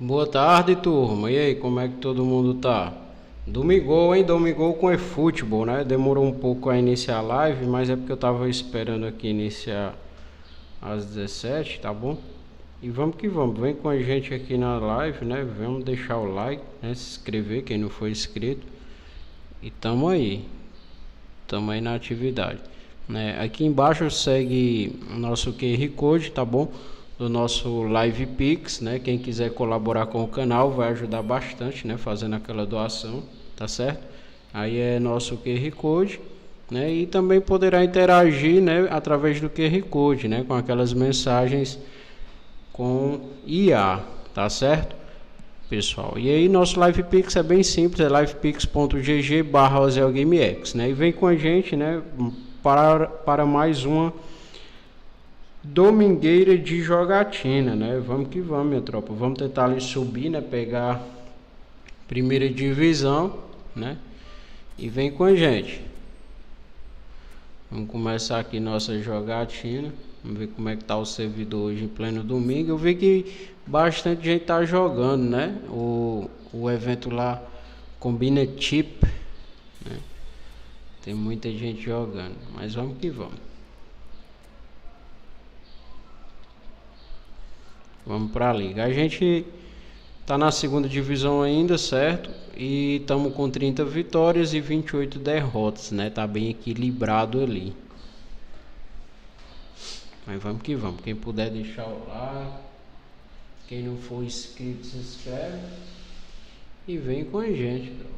Boa tarde, turma. E aí, como é que todo mundo tá? Domingou, hein? Domingou com eFootball, né? Demorou um pouco a iniciar a live, mas é porque eu tava esperando aqui iniciar às 17, tá bom? E vamos que vamos. Vem com a gente aqui na live, né? Vamos deixar o like, né? Se inscrever, quem não for inscrito. E tamo aí. Tamo aí na atividade, né? Aqui embaixo segue o nosso QR Code, tá bom? Do nosso Live Pix, né? Quem quiser colaborar com o canal vai ajudar bastante, né? Fazendo aquela doação, tá certo? Aí é nosso QR Code, né? E também poderá interagir, né? Através do QR Code, né? Com aquelas mensagens com IA, tá certo? Pessoal, e aí nosso LivePix é bem simples, é livepix.gg/OzielgamerX, né? E vem com a gente, né, para mais uma domingueira de jogatina, né? Vamos que vamos, minha tropa. Vamos tentar ali subir, né, pegar primeira divisão, né? E vem com a gente. Vamos começar aqui nossa jogatina. Vamos ver como é que tá o servidor hoje em pleno domingo. Eu vi que bastante gente tá jogando, né? O evento lá combina chip, né? Tem muita gente jogando, mas vamos que vamos. Vamos para a liga. A gente tá na segunda divisão ainda, certo? E estamos com 30 vitórias e 28 derrotas, né? Tá bem equilibrado ali. Mas vamos que vamos. Quem puder deixar o like, quem não for inscrito se inscreve e vem com a gente, bro.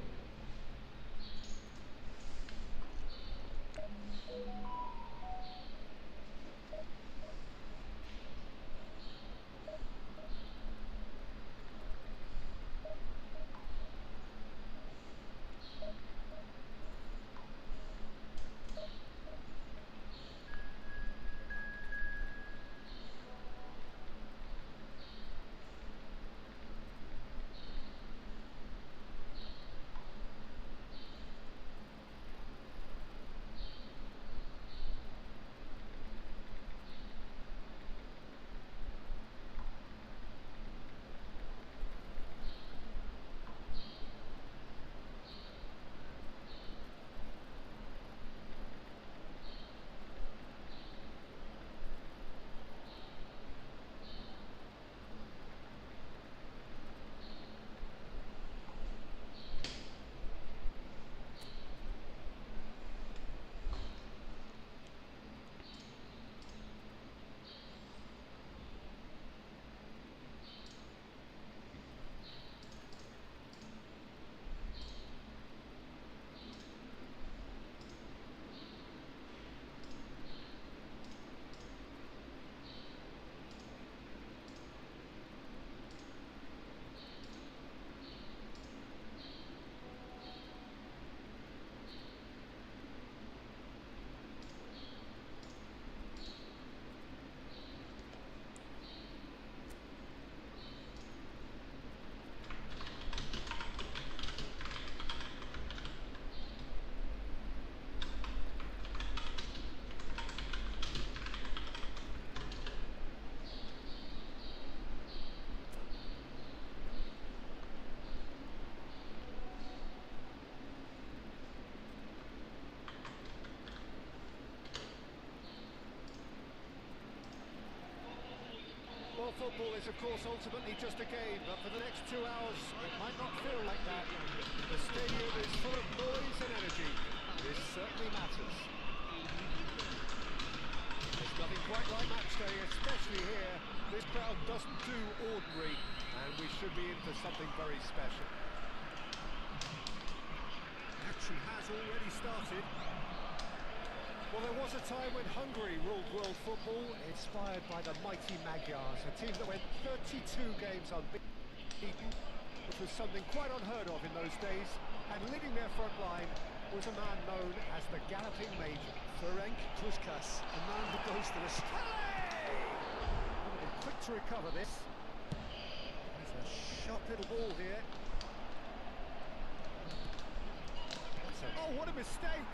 Well, football is, of course, ultimately just a game, but for the next 2 hours, it might not feel like that. The stadium is full of noise and energy. This certainly matters. There's nothing quite like match day, especially here. This crowd doesn't do ordinary, and we should be in for something very special. Action has already started. Well, there was a time when Hungary ruled world football, inspired by the mighty Magyars, a team that went 32 games unbeaten, which was something quite unheard of in those days, and leading their front line was a man known as the Galloping Major. Ferenc Puskas, a man who goes to the quick to recover this. There's a sharp little ball here. Oh, what a mistake!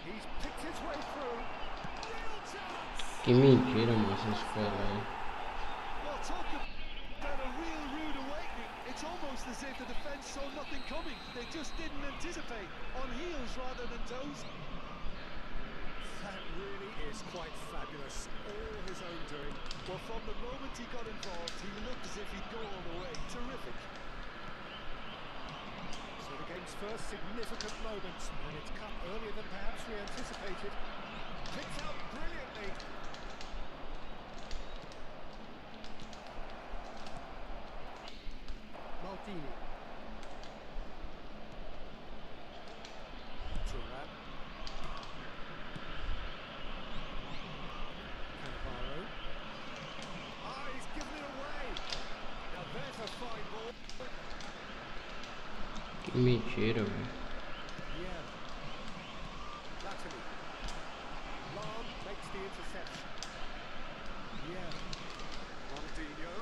He's picked his way through. Real chance. Que mentira, mano, essas caras aí. Well, talk about a almost as if the defence saw nothing coming. They just didn't anticipate. On heels rather than toes. That really is quite fabulous. All his own doing. Well, from the moment he got involved, he looked as if he'd go all the way. Terrific. So the game's first significant moment, and it's come earlier than perhaps we anticipated. Picked out brilliantly. Maldini. Turan. Cannavaro. Ah, he's given it away. Now there's a fine ball. Que mentira, velho. Yeah. Latterly. Long makes the interception. Yeah. Ronaldinho.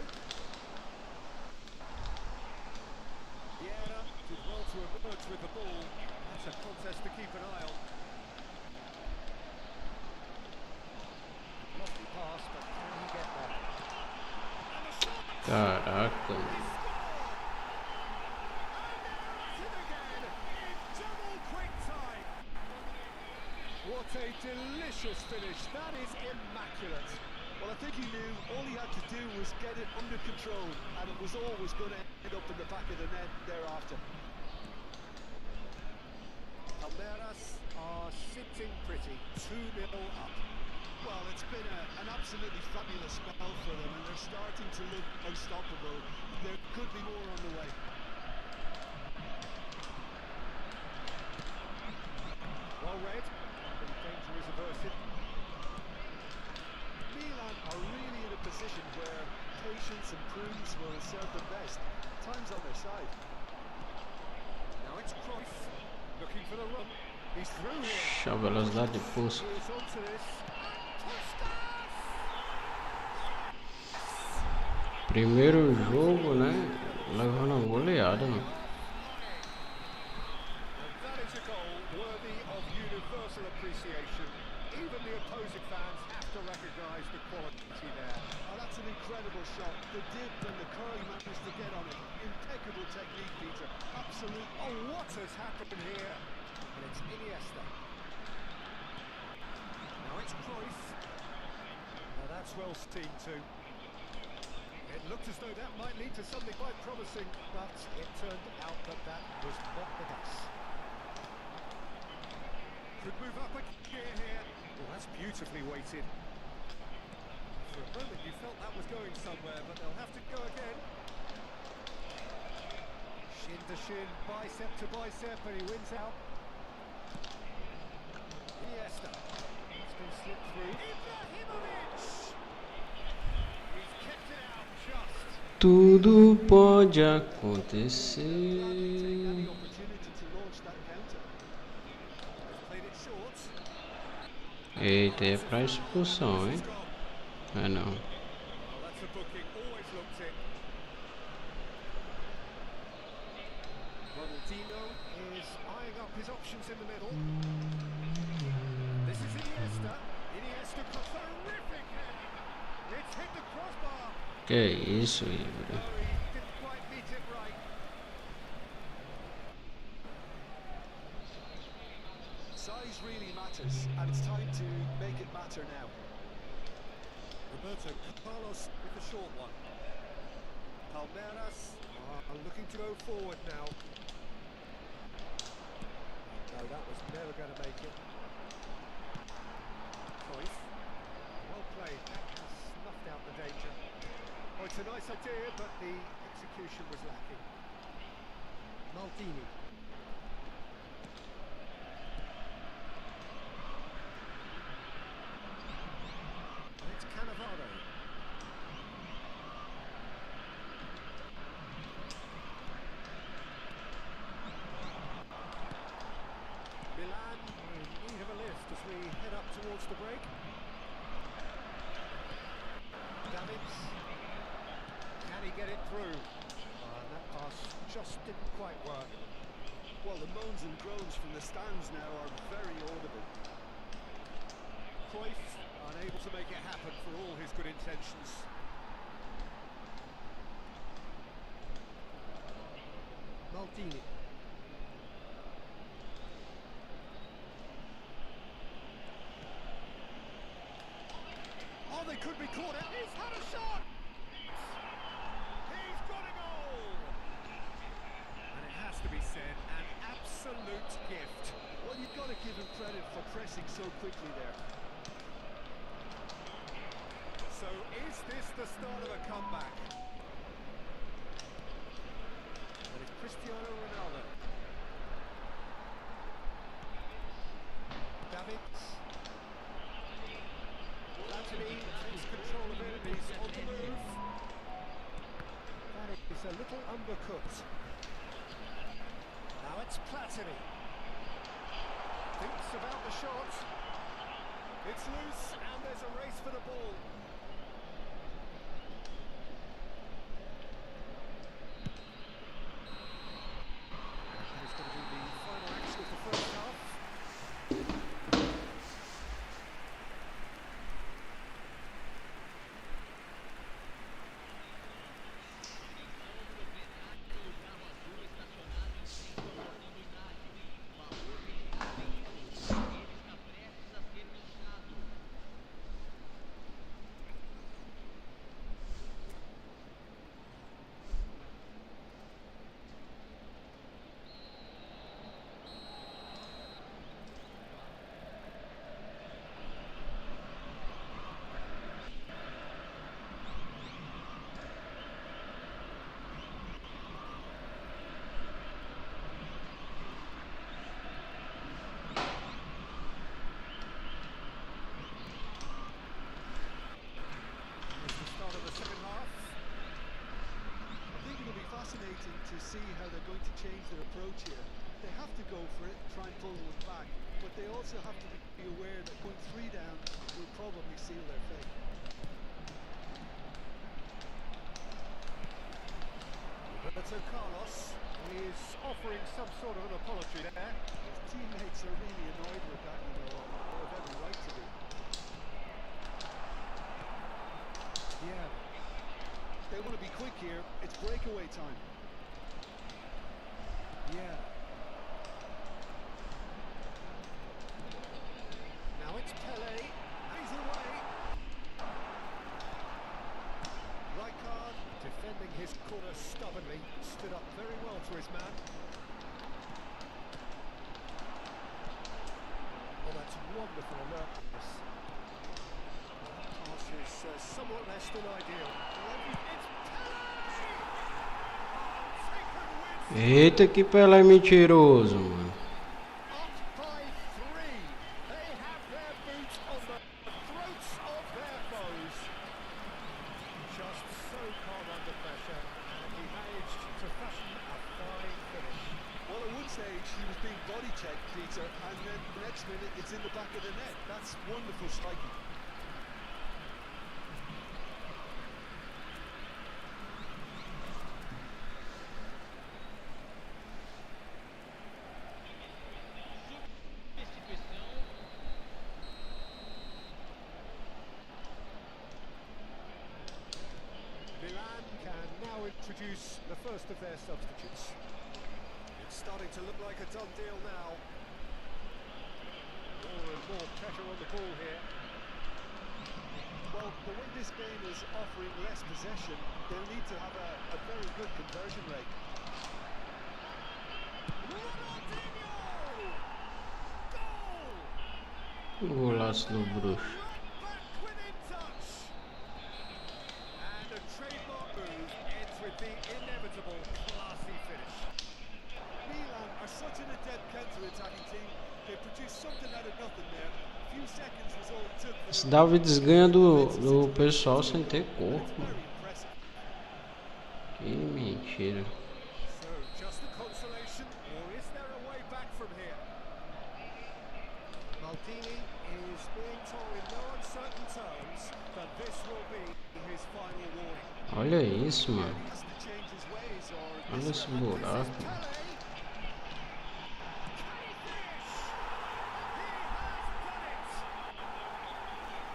Vieira did well to emerge with the ball. That's a contest to keep an eye on. Lovely pass, but can he get there? And the shot! Caraca, mano. What a delicious finish. That is immaculate. Well, I think he knew all he had to do was get it under control, and it was always going to end up in the back of the net thereafter. Palmeiras are sitting pretty, 2-0 up. Well, it's been an absolutely fabulous spell for them, and they're starting to look unstoppable. There could be more on the way. Well read. Danger is averted. Milan are really in a position where patience and prudence will serve them best. Time's on their side. Now it's Cruyff looking for the run. He's through here. Deixa a velocidade de pulso. He's onto this. Primeiro jogo, né? Levando uma goleada, mano. That is a goal worthy of universal appreciation. Even the opposing fans have to recognise the quality there. Oh, that's an incredible shot. The dip and the curl he managed to get on it. Impeccable technique, Peter. Absolute. Oh, what has happened here? And it's Iniesta. Now it's Cruyff. Now that's well seen too. It looked as though that might lead to something quite promising, but it turned out that that was not the case. Could move up a gear here. Well, that's beautifully weighted. For a moment you felt that was going somewhere, but they'll have to go again. Shin to shin, bicep to bicep, and he wins out. Iniesta. It's been slipped through. Ibrahimovic! He's kept it out just. Tudo pode acontecer. The opportunity to launch that counter. They've played it short. Eita, é pra expulsão, hein? É não. Well, that's a booking, always looked it. Ronaldinho is eyeing up his options in the middle. This is Iniesta. Iniesta got a terrific head. It's hit the crossbar. Que isso, No, Ibra? he didn't quite beat it right. Size really matters, and it's time to make it matter now. Roberto Carlos with the short one. Palmeiras are looking to go forward now. No, that was never going to make it. Cruyff. Well played. That has snuffed out the danger. Oh, it's a nice idea, but the execution was lacking. Maldini. And it's Cannavaro. Milan in need of a lift as we head up towards the break. Davids. Can he get it through? That pass just didn't quite work. Well, the moans and groans from the stands now are very audible. Cruyff unable to make it happen for all his good intentions. Martini. Oh, they could be caught out. He's had a shot. He's got a goal. And it has to be said, an absolute gift. Well, you've got to give him credit for pressing so quickly there. So is this the start of a comeback? And it's Cristiano Ronaldo. Davids. Platini takes control of it, he's on the move. That is a little undercooked. Now it's Platini. Thinks about the shot. It's loose and there's a race for the ball. That is going to be the final action of the first half. To see how they're going to change their approach here. They have to go for it, try and pull one back, but they also have to be aware that going 3 down will probably seal their fate. Roberto Carlos is offering some sort of an apology there. His teammates are really annoyed with that, you know, they have every right to be. Yeah. They want to be quick here, it's breakaway time. Yeah. Now it's Pele. He's away. Rijkaard defending his corner stubbornly. Stood up very well for his man. Oh, that's wonderful alertness. Pass is somewhat less than ideal. It's Pele! Eita, que Pelé mentiroso, mano. Up by 3. They have their boots on the throats of their foes. Just so calm under pressure, and he managed to fashion a fine finish. Well, at one stage he was being body checked, Peter, and then the next minute it's in the back of the net. That's wonderful striking. Introduce the first of their substitutes. It's starting to look like a done deal now. More and more pressure on the ball here. Well, the way this game is offering less possession, they'll need to have a very good conversion rate. Golaço do bruxo. With the inevitable classy finish. Milan are such an adept counter-attacking team. They produced something out of nothing there. A few seconds was all it took. Esse Davids ganha do pessoal sem ter corpo. Que mentira. So, just a consolation, or is there a way back from here? Maldini is being told in no uncertain terms that this will be his final warning. Olha isso, mano. Olha esse buraco.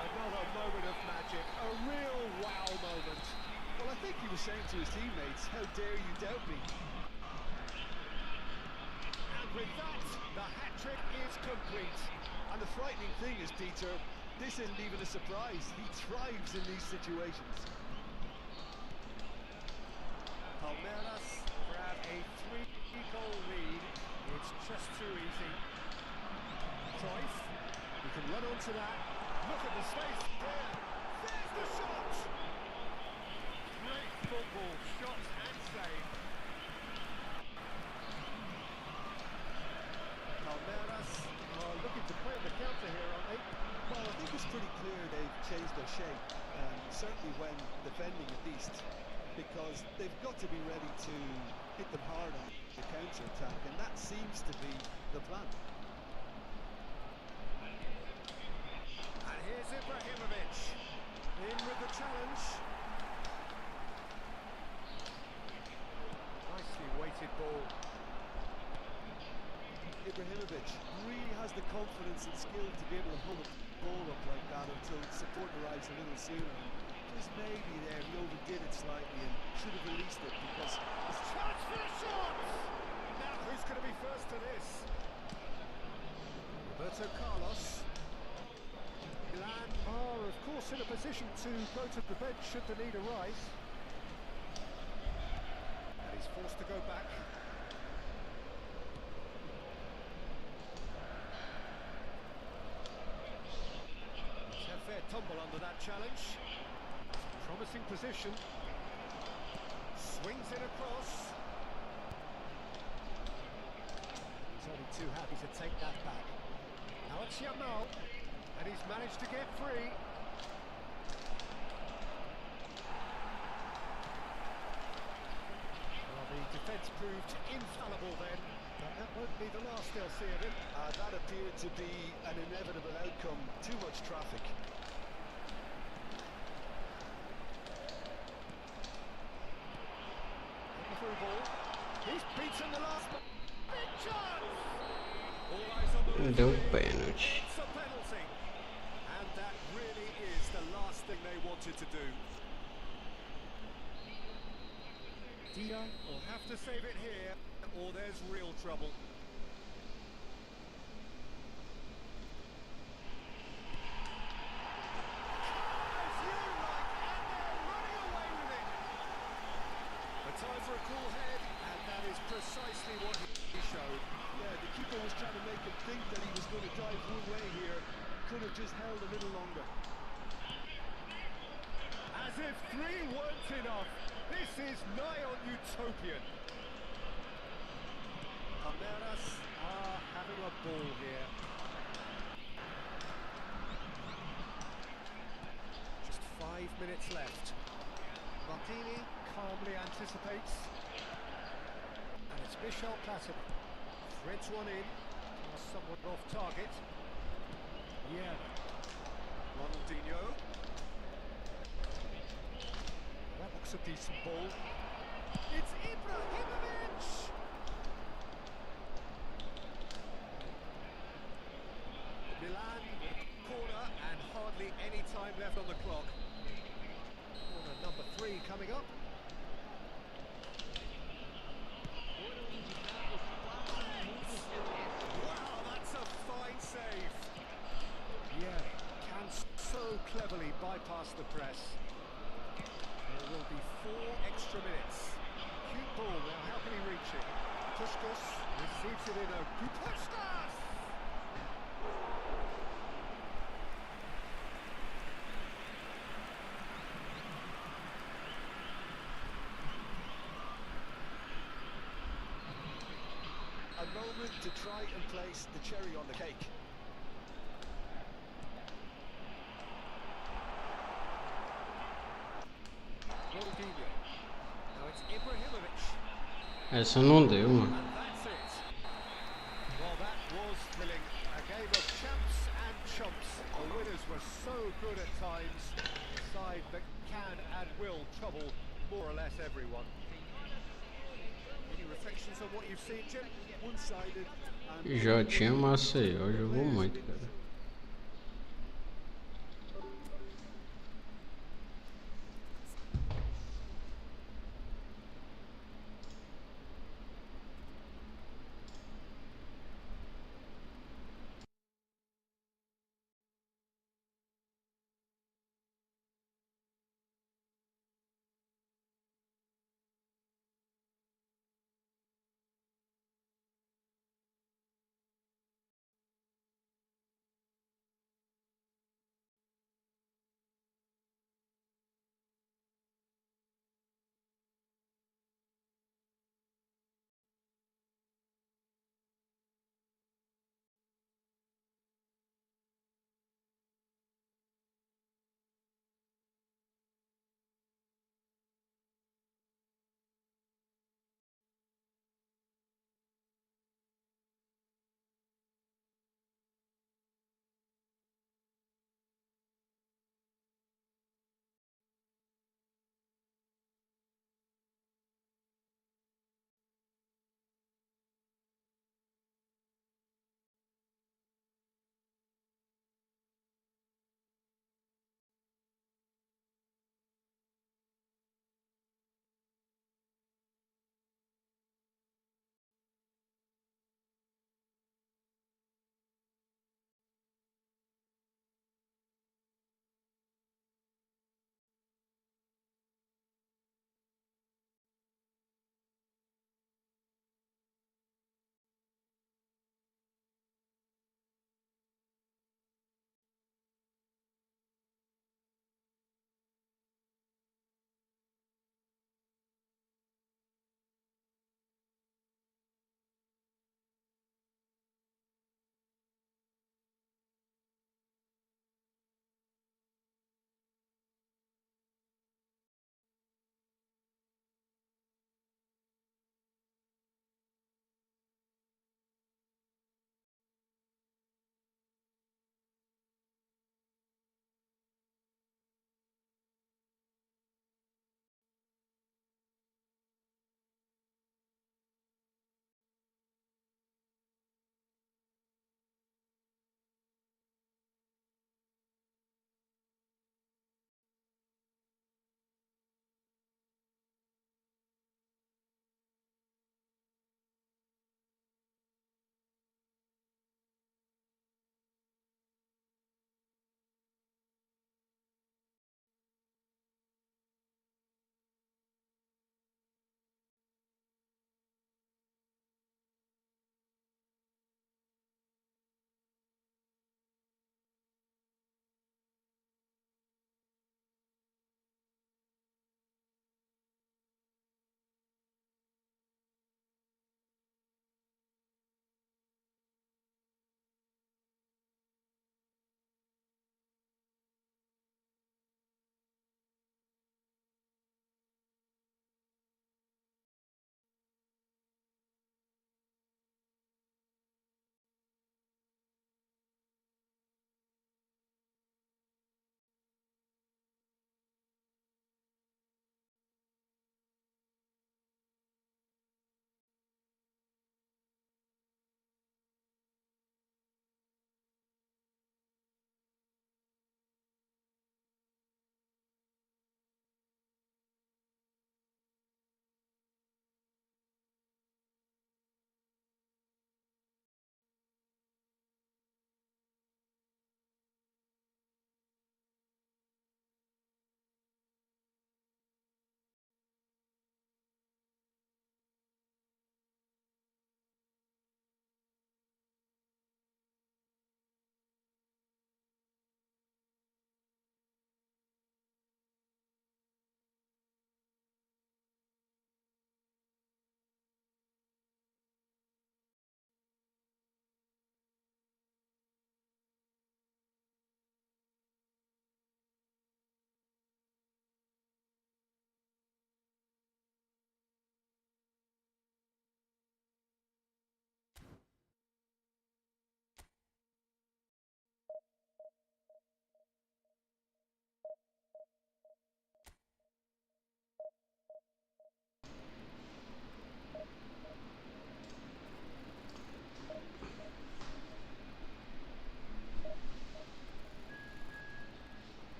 Another moment of magic, a real wow moment. Well, I think he was saying to his teammates, how dare you doubt me? The hat-trick is complete. And the frightening thing is, Peter, this isn't even a surprise. He thrives in these situations. Palmeiras grab a 3-goal lead. It's just too easy. Cruyff, you can run onto that. Look at the space there. There's the shot. Great football, shot and save. Palmeiras are looking to play on the counter here, aren't they? Well, I think it's pretty clear they've changed their shape, certainly when defending at least, because they've got to be ready to hit them hard on the counter-attack, and that seems to be the plan. And here's Ibrahimovic, in with the challenge. Nicely weighted ball. Ibrahimovic really has the confidence and skill to be able to hold a ball up like that until support arrives a little sooner. Just maybe there he overdid it slightly and should have released it, because It's chance for a shot! Now who's going to be first to this? Roberto Carlos. Milan are of course in a position to go to the bench should the need arise. And he's forced to go back. He's had fair tumble under that challenge. Promising position. Swings it across. He's only too happy to take that back. Now it's Yamal, and he's managed to get free. Well, the defence proved infallible then, but that won't be the last they'll see of him. that appeared to be an inevitable outcome. Too much traffic. Through ball. He's beaten the last ball. Big chance! All eyes on the Deu referee. pênalti. It's a penalty. And that really is the last thing they wanted to do. Dia will have to save it here, or there's real trouble. Time for a cool head, and that is precisely what he showed. Yeah, the keeper was trying to make him think that he was going to dive one way here. Could have just held a little longer. As if 3 weren't enough, this is nigh on utopian. Palmeiras are having a ball here. Just 5 minutes left. Martini calmly anticipates. And it's Michel Platini. Threads one in. Somewhat off target. Yeah. Ronaldinho. That looks a decent ball. It's Ibrahimovic! Milan, corner, and hardly any time left on the clock. Corner number 3 coming up. Wow, that's a fine save. Yeah, can so cleverly bypass the press. There will be 4 extra minutes. Cute ball now, how can he reach it? Puskas receives it in a good Puskas! A moment to try and place the cherry on the cake. Ronaldinho. Now it's Ibrahimovic. Essa não deu, mano. And that's it. Well, that was thrilling. A game of champs and chumps. The winners were so good at times. A side that can and will trouble more or less everyone. Any reflections on what you've seen, Jim? One-sided and... Já tinha Maceió, jogou muito, cara.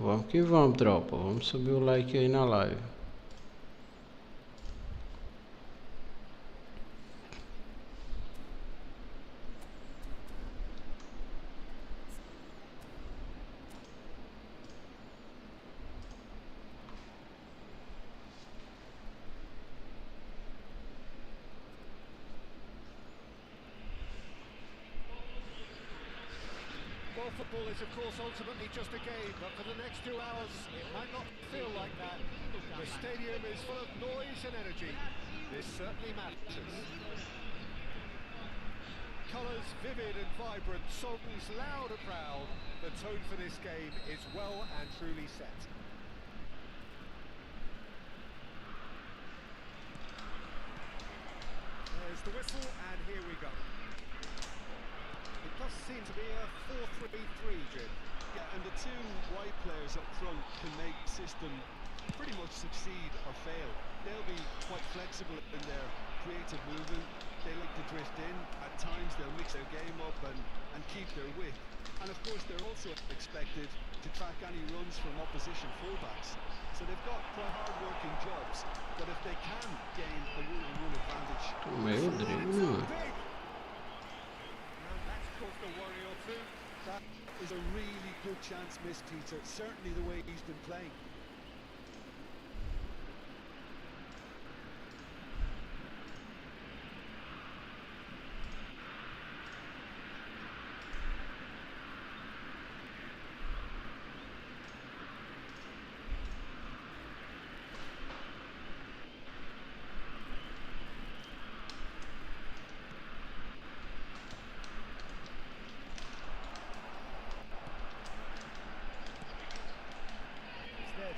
Vamos que vamos, tropa. Vamos subir o like aí na live. Well, football is of course ultimately just a game, but for the next 2 hours it might not feel like that. The stadium is full of noise and energy. This certainly matters. Colours vivid and vibrant, songs loud and proud. The tone for this game is well and truly set. There's the whistle and here we go. It does seem to be a 4-3-3, Jim. Yeah, and the two wide players up front can make the system pretty much succeed or fail. They'll be quite flexible in their creative movement. They like to drift in. At times they'll mix their game up and keep their width. And of course they're also expected to track any runs from opposition fullbacks. So they've got quite hard-working jobs, but if they can gain a one-on-one advantage... Meu Deus. The worry or two. That is a really good chance missed, Peter. Certainly the way he's been playing.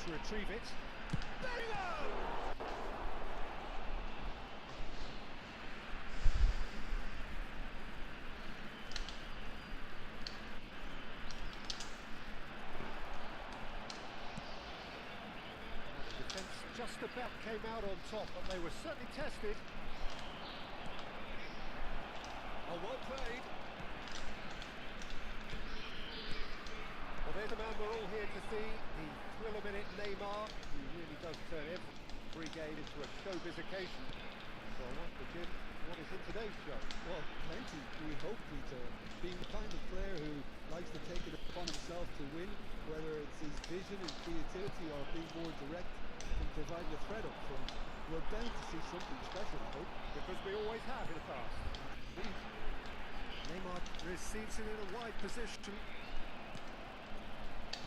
To retrieve it. There you go! The defence just about came out on top, but they were certainly tested. Oh, well played. Well, there's the man we're all here to see, the thrill-a-minute Neymar, who really does turn every game into a showbiz occasion. So I wonder, Jim, what is in today's show? Well, plenty, we hope, Peter. Being the kind of player who likes to take it upon himself to win, whether it's his vision and creativity or being more direct and providing a threat up front, we're bound to see something special, I hope. Because we always have in the past. Neymar receives it in a wide position.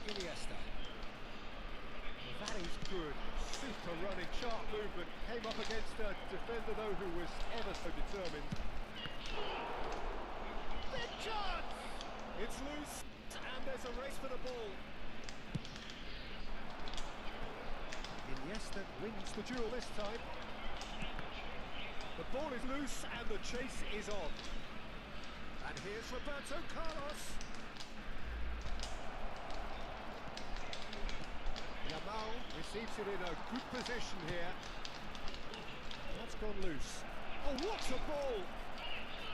Iniesta. Well, that is good. Super running, sharp movement. Came up against a defender though who was ever so determined. Big chance! It's loose and there's a race for the ball. Iniesta wins the duel this time. The ball is loose and the chase is on. And here's Roberto Carlos. Yamal receives it in a good position here. That's gone loose. Oh, what a ball!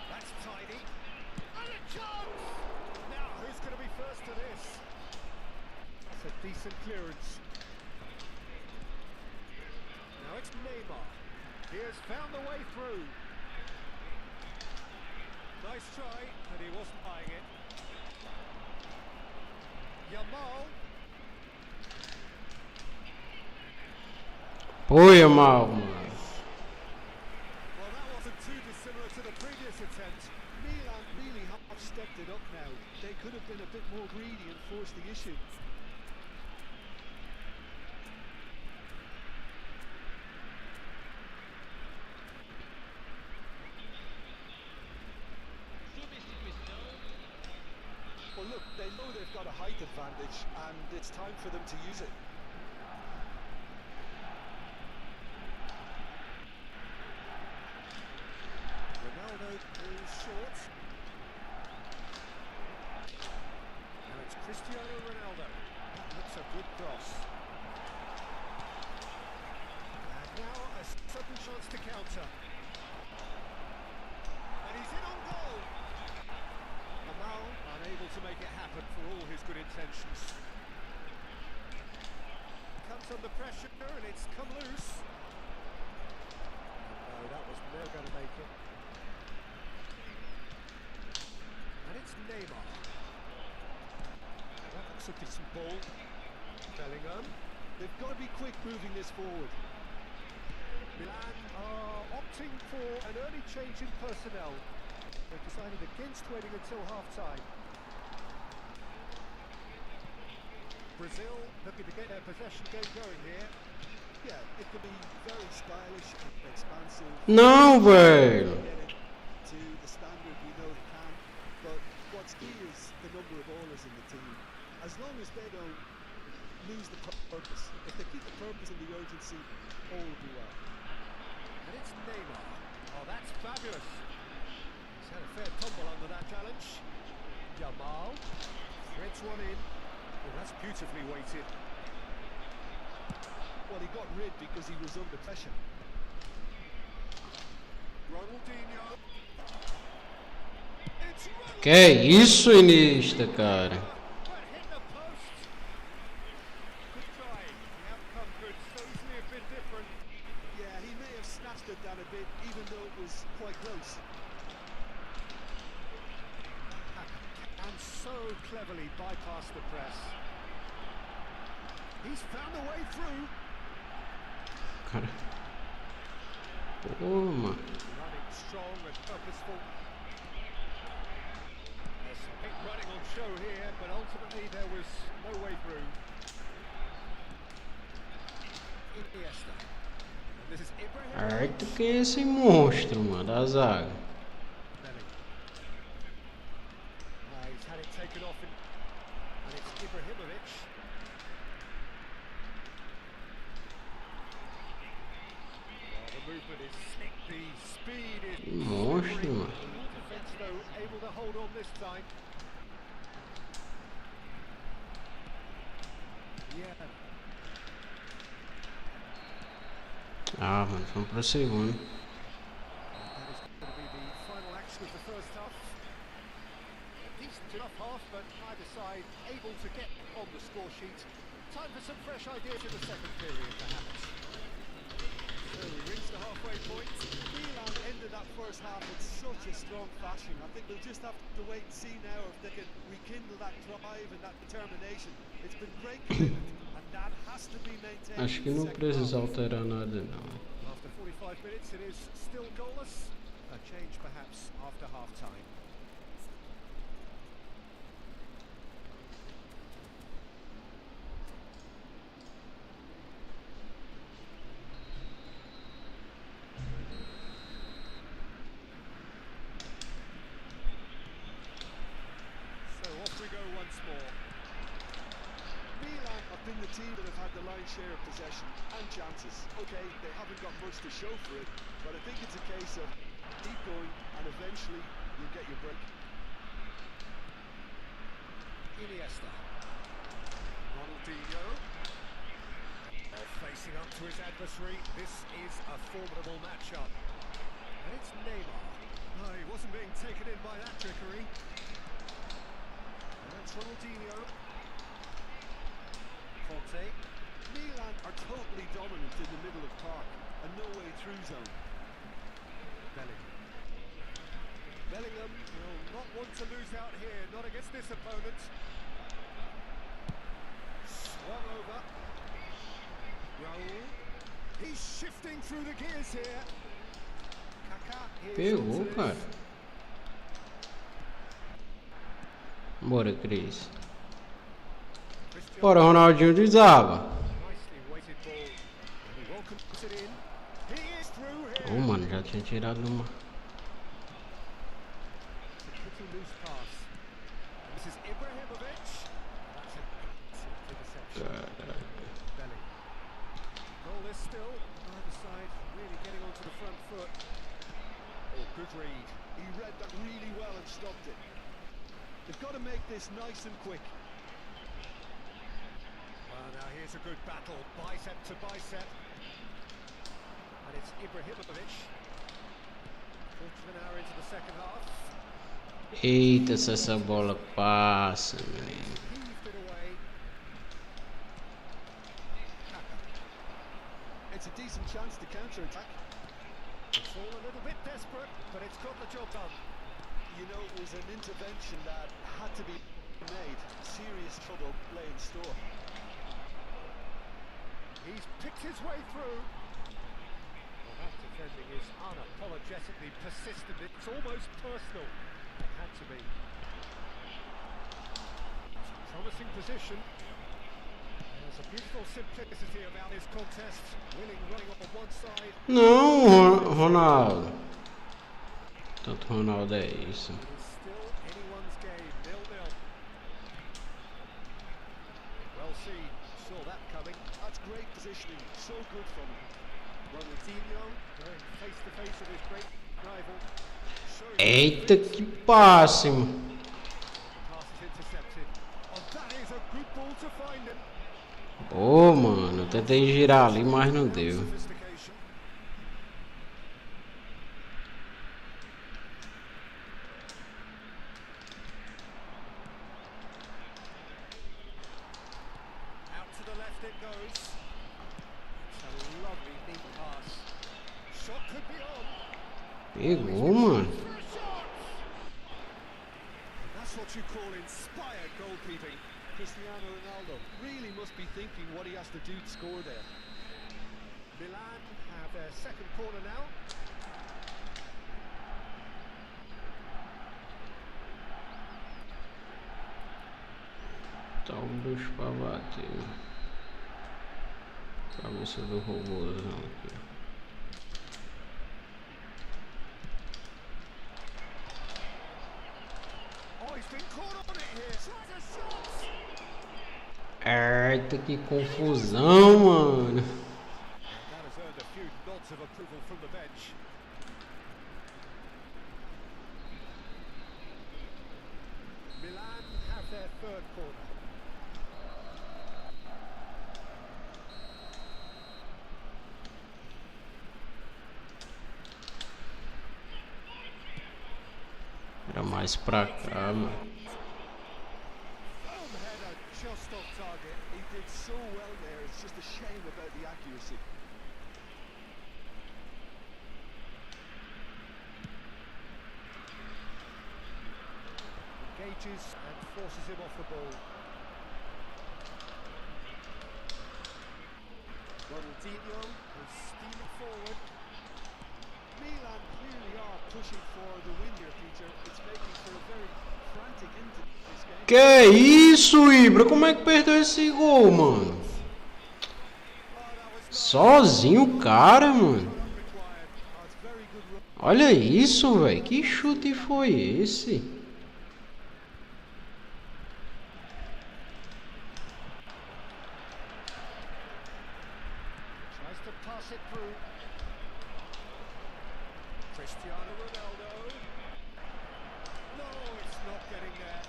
That's tidy. And a chance! Now, who's going to be first to this? That's a decent clearance. Now it's Neymar. He has found the way through. Nice try, but he wasn't buying it. Yamal. Foi mal, mano. Well, that wasn't too dissimilar to the previous attempt. Milan really have stepped it up now. They could have been a bit more greedy and forced the issue. Well, look, they know they've got a height advantage, and it's time for them to use it. Ronaldo is short. Now it's Cristiano Ronaldo. That's a good cross. And now a sudden chance to counter. And he's in on goal. Yamal unable to make it happen for all his good intentions. Gets under pressure and it's come loose. No, that was never going to make it. And it's Neymar. That's a decent ball. Bellingham. They've got to be quick moving this forward. Milan are opting for an early change in personnel. They've decided against waiting until half-time. Brazil looking to get their possession game going here. Yeah, it can be very stylish and expansive. Não, velho. To the standard we know they can, but what's key is the number of ballers in the team. As long as they don't lose the purpose, if they keep the purpose and the urgency, all will be well. And it's Neymar. Oh, that's fabulous. He's had a fair tumble under that challenge. Jamal threads one in. Oh, that's beautifully weighted. Well, he got rid because he was under pressure. Ronaldinho. It's Ronaldinho. Que isso, Iniesta, cara? But hit the post. Good try. The outcome could so easily have been different. Yeah, he may have snatched it down a bit, even though it was quite close. And so cleverly bypassed the press. He's found a way through. Cara. Pô, mano. Running strong and purposeful. There's some big running on show here, but ultimately there was no way through. Iniesta. And this is Ibrahim. Arto que é esse monstro, mano, da zaga. He's had it taken off and it's Ibrahimovic. Well, the movement is slick, the speed is Monstro, mano. defense though able to hold on this time. Yeah. Ah, mano, vamos pro segundo. That is going to be the final action of the first half. A decent enough half, but neither side able to get on the score sheet. Time for some fresh ideas in the second period, perhaps. So we reached the halfway point. Milan ended that first half in such a strong fashion. I think we'll just have to wait and see now if they can rekindle that drive and that determination. It's been great commitment, and that has to be maintained. Acho que in the não second precisa half. alterar nada, não. After 45 minutes, it is still goalless. A change, perhaps, after half-time. So off we go once more. Milan have been the team that have had the lion's share of possession and chances. Okay, they haven't got much to show for it, but I think it's a case of keep going and eventually you'll get your break. Iniesta. Ronaldinho. Facing up to his adversary. This is a formidable matchup. And it's Neymar. No, he wasn't being taken in by that trickery. And it's Ronaldinho. Conte. Milan are totally dominant in the middle of park and no way through zone. Bellingham. Bellingham will not want to lose out here, not against this opponent. Swung over. Raul. He's shifting through the gears here. Kaká. Pegou, cara. Bora, Cris. Bora, Ronaldinho de zaga. Nicely weighted ball. And he welcomes it in. He is through here. Oh, mano, já tinha tirado uma. It's a pretty loose pass. And this is Ibrahimovic. That's an excellent interception. Belly. Goal is still. Neither side really getting onto the front foot. Oh, good read. He read that really well and stopped it. They've got to make this nice and quick. Well, now here's a good battle, bicep to bicep. And it's Ibrahimovic. Quarter of an hour into the second half. Eita, se essa bola passa, menino. Heaved it away. Kaká. decent chance to counter-attack. It's all a little bit desperate, but it's got the job done. You know, it was an intervention that had to be made. Serious trouble lay in store. He's picked his way through. Well, that defending is unapologetically persistent. It's almost personal. It had to be. It's a promising position. There's a beautiful simplicity about this contest. Winning running on one side. Não, Ronaldo. Tanto Ronaldo é isso. It's still anyone's game, 0-0. Well seen, saw that coming. That's great positioning, so good from him. Ronaldinho going face to face with his great rival. Eita, que passe, mano. Pass is intercepted. Oh, that is a good ball to find him. Ô, mano, eu tentei girar ali, mas não deu. Sophistication. Out to the left it goes. It's a lovely neat pass. Shot could be on. Pegou, mano. For a shot. That's what you call inspired goalkeeping. Cristiano Ronaldo really must be thinking what he has to do to score there. Milan have their second corner now. Tá o bruxo pra bater. Cabeça do robôzão aqui. Oh, he's been caught on it here. Tries a shot. Eita, que confusão, mano. That has earned a few nods of approval from the bench. Milan have their third corner. Era mais pra cá, mano. Firm header just off target. He did so well there, it's just a shame about the accuracy. Engages and forces him off the ball. Ronaldinho is steaming forward. Milan clearly are pushing for the win here, Peter. It's making for a very frantic end to this game. Que isso, Ibra? Como é que perdeu esse gol, mano? Sozinho o cara, mano. Unrequired. Oh, it's very good run. Olha isso, velho. Que chute foi esse? Tries to pass it through. Cristiano Ronaldo. No, it's not getting there.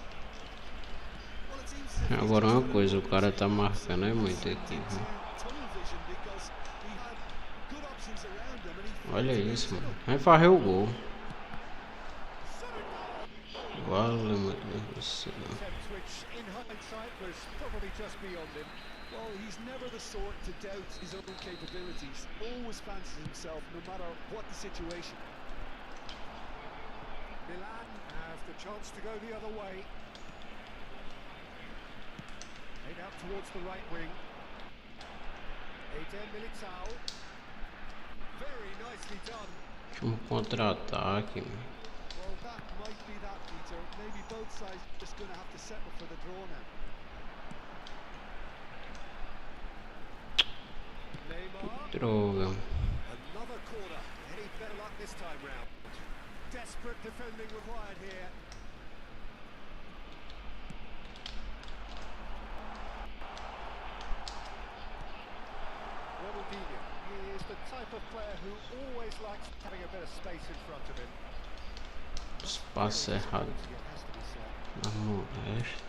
Well, it seems as if Agora uma coisa, o cara tá marcando é muito aqui, viu? tunnel vision because he had good options around him and he Olha isso, mano. Vai fazer o gol. Vale, meu Deus do céu. Attempt which, in hindsight, was probably just beyond him. well, he's never the sort to doubt his own capabilities. Always fancies himself, no matter what the situation. Milan have the chance to go the other way. Played out towards the right wing. Eden Militao. Very nicely done. Último contra-ataque, mano. Well, that might be that, Peter. Maybe both sides are just going to have to settle for the draw now. Neymar. Droga. Another corner. Any better luck this time round? Desperate defending required here. Ronaldinho. He is the type of player who always likes having a bit of space in front of him. Espaço errado. It has to be said. Vamos, resto.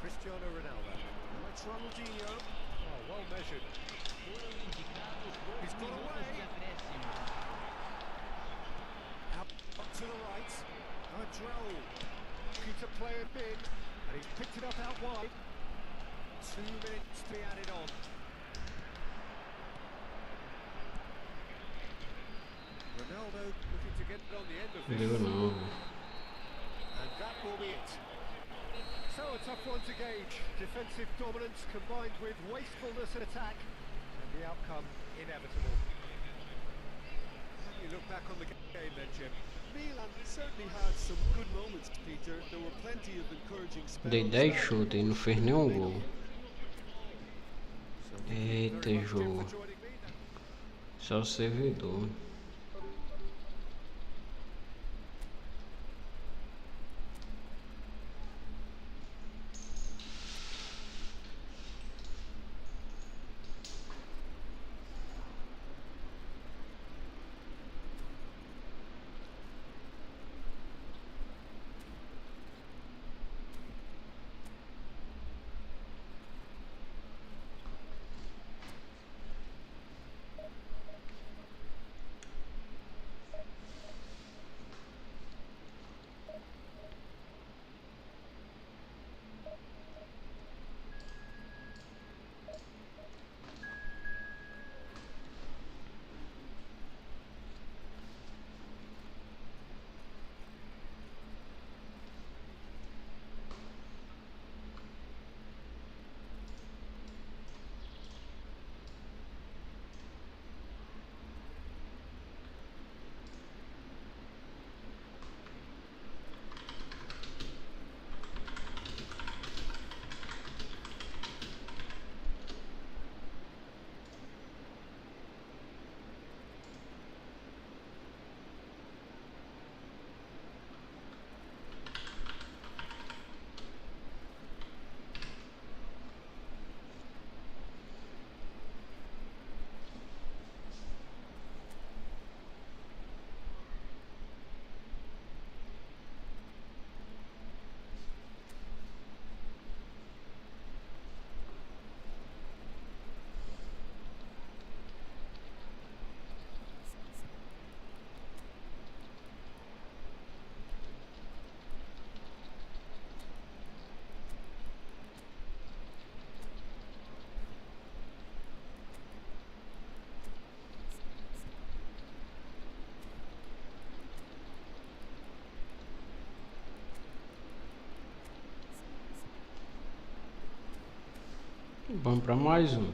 Cristiano Ronaldo. Now it's Ronaldinho. Oh, well measured. He's got away. Out to the right. Joel. Looking to play it in. And he's picked it up out wide. 2 minutes to be added on. Ronaldo looking to get on the end of this. Deu não. And that will be it. So a tough one to gauge. Defensive dominance combined with wastefulness in attack, and the outcome inevitable. How do you look back on the game then, Jim? Milan certainly had some good moments, Peter. There were plenty of encouraging spells. Dei 10 chutes e não fez nenhum gol. Eita, jogo. Só o servidor. Vamos para mais um.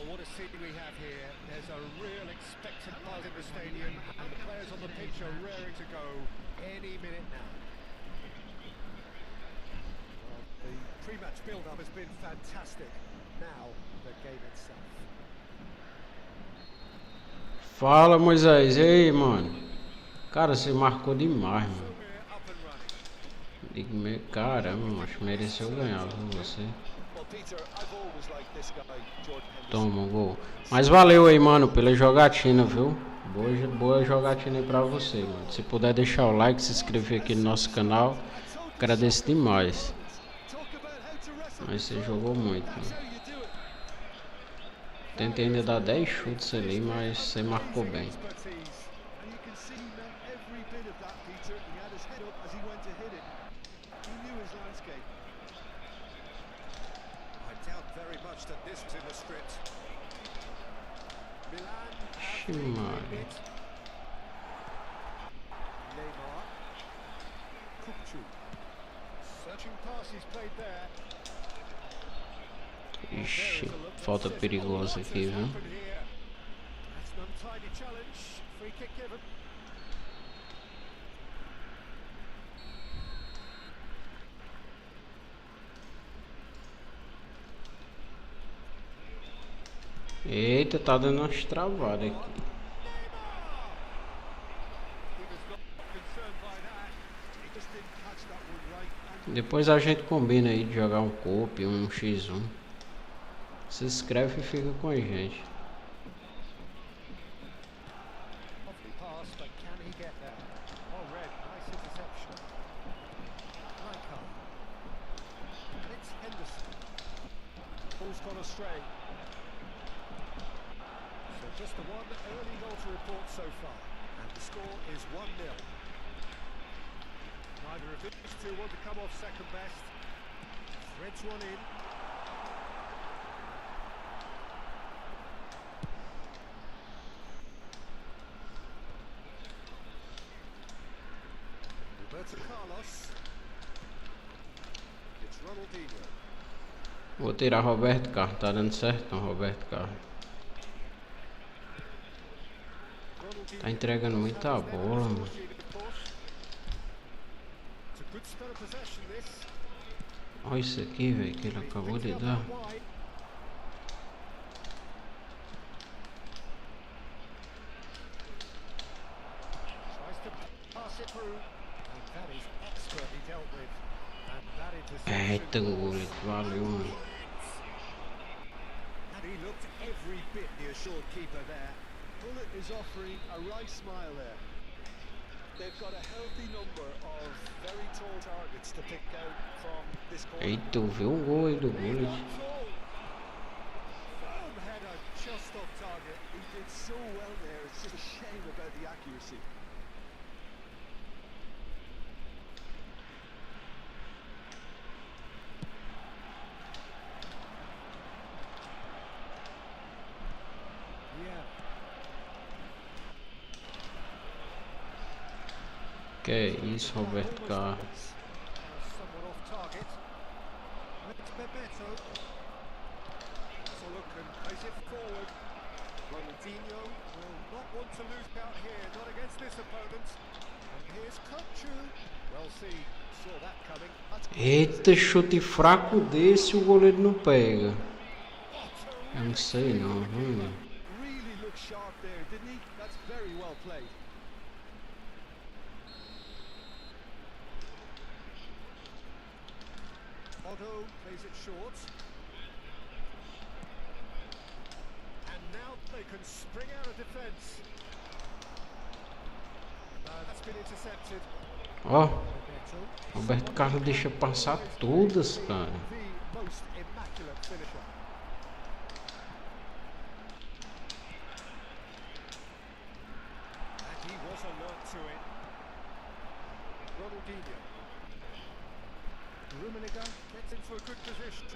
What a scene we have here. There's a real expectant buzz in the stadium, and the players on the pitch are raring to go any minute now. Well, the pre-match build-up has been fantastic. Now, the game itself. Fala, Moisés. E aí, mano? Cara, você marcou demais, mano. We're up and running. Caramba, acho que mereceu ganhar, viu, você? Well, Peter, I've always liked this guy, Jordan Henderson. Toma um gol. Mas valeu aí, mano, pela jogatina, viu? Boa jogatina aí pra você, mano. Se puder deixar o like, se inscrever aqui no nosso canal, agradeço demais. Mas você jogou muito, mano. Tentei ainda dar 10 chutes ali, mas você marcou bem. Mano. Ixi, falta perigosa aqui, viu? Eita, tá dando umas travadas aqui. Depois a gente combina aí de jogar um coop, um x1. Se inscreve e fica com a gente. Lovely pass, but can he get there? Well read, nice interception. LIGA. And it's Henderson. Ball's gone astray. So just the one early goal to report so far. And the score is 1-0. Neither of these two want to come off second best. Threads one in. Carlos. It's Ronaldinho. Vou tirar Roberto Carlos, tá dando certo não, Roberto Carlos. Tá entregando muita bola, mano. Olha isso aqui, velho, que ele acabou de dar. Eita, goleiro, valeu, mano. And he looked every bit the assured keeper there. Bullet is offering a right smile there. They've got a healthy number of very tall targets to pick out from this corner. Eita, viu o gol aí do goleiro. Firm header just off target. He did so well there. It's just a shame about the accuracy. Que é isso, Roberto Carlos. Someone off target. It's Bebeto. So look and plays it forward. Ronaldinho will not want to lose out here, not against this opponent. And here's Kochu. Well seen, saw that coming. Eita, chute fraco desse o goleiro não pega. Eu não sei não, Really looked sharp there, didn't he? That's very well played. Otto plays it short. And now they can spring out of defence. That's been intercepted. Ó, Roberto Carlos deixa passar todas, cara. The most immaculate finisher. And he was alert to it. Ronaldinho. Rummenigge gets into a good position.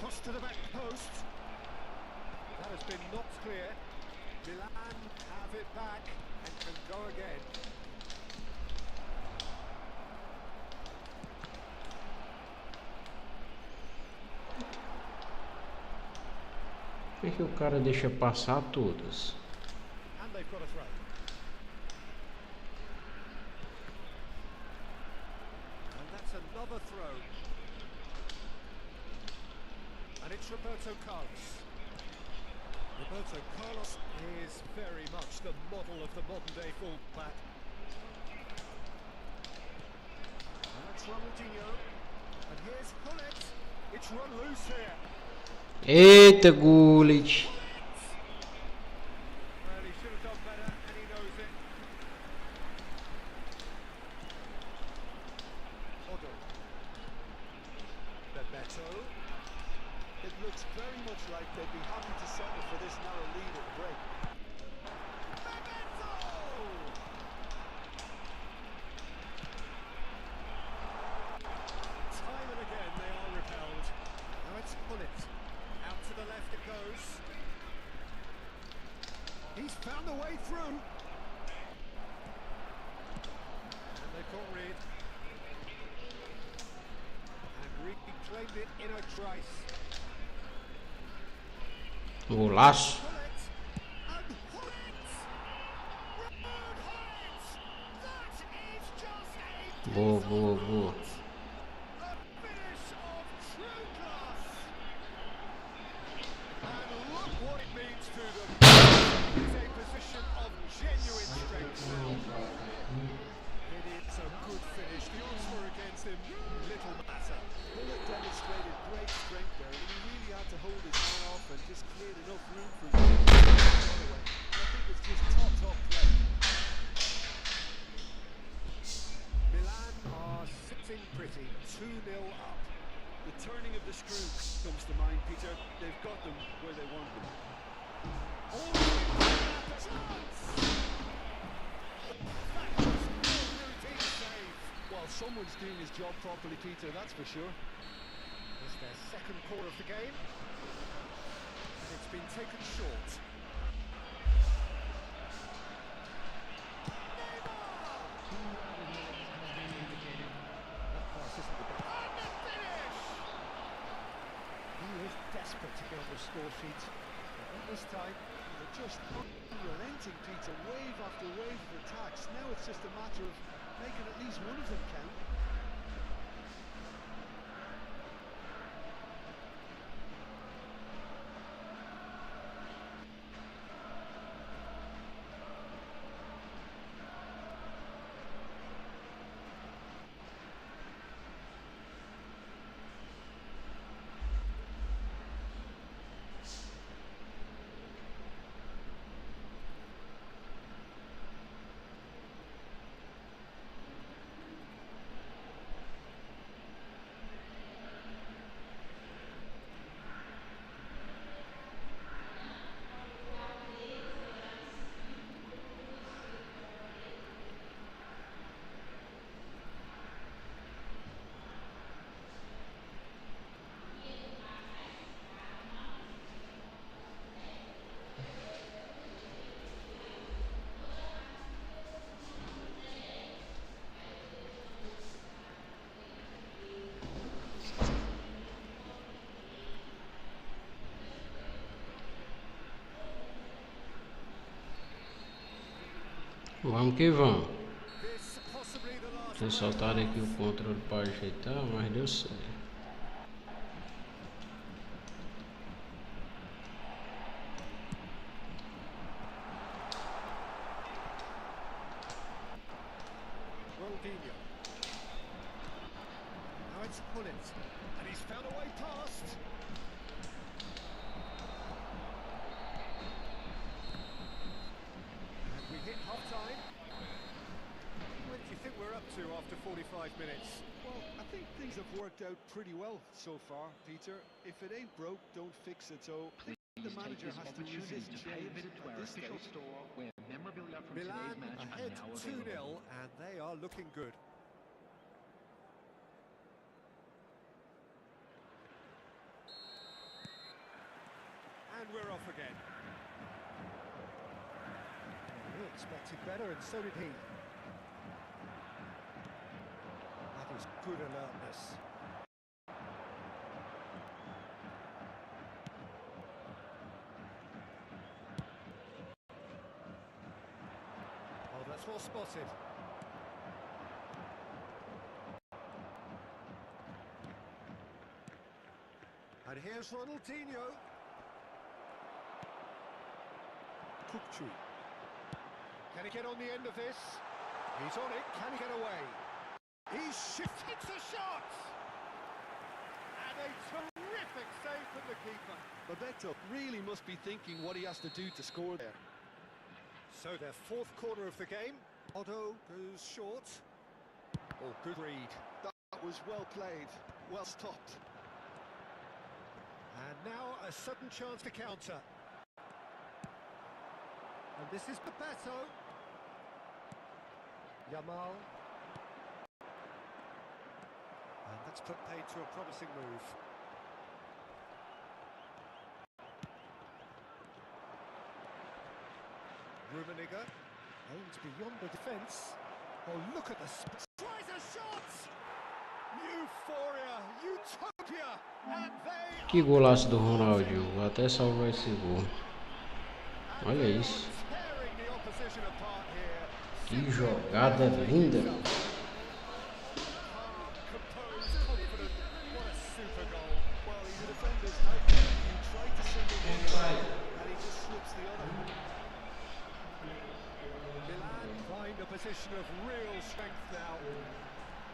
Toss to the back post. That has been knocked clear. Milan have it back and can go again. Por que o cara deixa passar todas? And they've got a throw. And that's another throw. And it's Roberto Carlos. Roberto Carlos is very much the model of the modern day fullback. And that's Ronaldinho. And here's Hullet. It's run loose here. Eita, Gullit. Well, he should have done better, and he knows it. Otto. Bebeto. It looks very much like they'd be happy to settle for this narrow lead at the break. Bebeto! Time and again they are repelled. Now it's Hullet. Out to the left it goes. He's found the way through. And they caught Reed. And Reed claimed it in a trice. Golaço. Hullet. And Hullet! Ruud Hullet! That is just a Boa, boa, boa. a finish of true class. And look what it means to them. It's a position of genuine strength now. It is a good finish. someone's doing his job properly, Peter, that's for sure. It's their second quarter of the game, and it's been taken short. That pass isn't the best. And the finish! He is desperate to get on the score sheet, but not this time. They're just unrelenting, Peter, wave after wave of attacks. Now it's just a matter of making at least one of them count. Vamos que vamos. This possibly the last. Tinha soltado aqui o controle para ajeitar, mas deu certo. Ronaldinho. Now it's Pullins, and he's found a way past. And we hit half-time. What do you think we're up to after 45 minutes? Well, I think things have worked out pretty well so far, Peter. If it ain't broke, don't fix it. So I think the manager has to resist change at this stage. Milan ahead 2-0, and they are looking good. And we're off again. He expected better, and so did he. That is good alertness. Oh, that's well spotted. And here's Ronaldinho. Kukçu. Can he get on the end of this? He's on it. Can he get away? He's shifted the shot! And a terrific save from the keeper. Roberto really must be thinking what he has to do to score there. So their fourth quarter of the game. Otto goes short. Oh, good read. That was well played, well stopped. And now a sudden chance to counter. And this is Bebeto. Yamal. And that's put paid to a promising move. Rummenigge aims beyond the defence. Oh, look at the tries a shot! Euphoria, utopia, and they Que golaço do Ronaldinho. Vou até salvar esse gol. Olha isso. tearing the opposition apart here. Que jogada linda. Calm, composed, confident. What a super goal. Well, he's a defender's nightmare. You try to send him one side, and he just slips the other. Milan find a position of real strength now.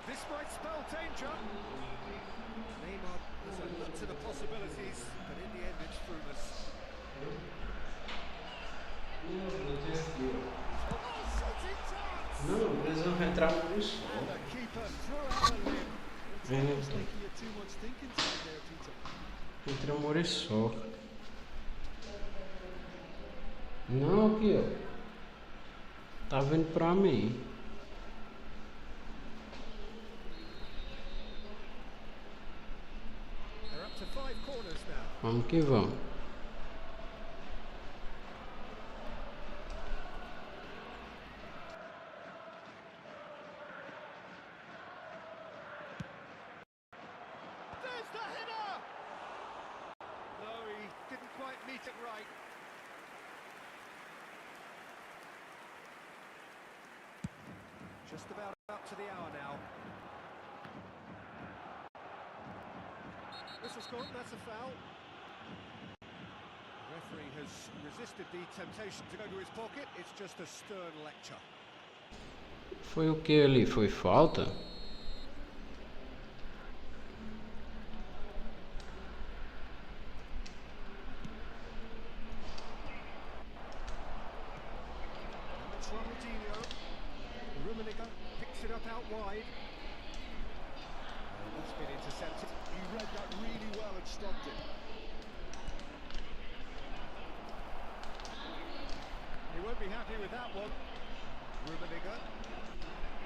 This might spell danger. Neymar has a look to the possibilities, but in the end it's fruitless. Oh, shooting chance! Não, eles vão entrar por isso. And the keeper threw out a limb. It's making you too much thinking time there, Peter. Entra Muriçoca. Não, aqui ó. Tá vindo pra mim. Vamos que vamos. There's the header! No, he didn't quite meet it right. Just about up to the hour now. Whistle's gone, that's a foul. The referee has resisted the temptation to go to his pocket. It's just a stern lecture. Foi o que ali? Foi falta? It's Ronaldinho. Rummenigge picks it up out wide. That's been intercepted. He read that really well and stopped it. He won't be happy with that one. Rummenigge.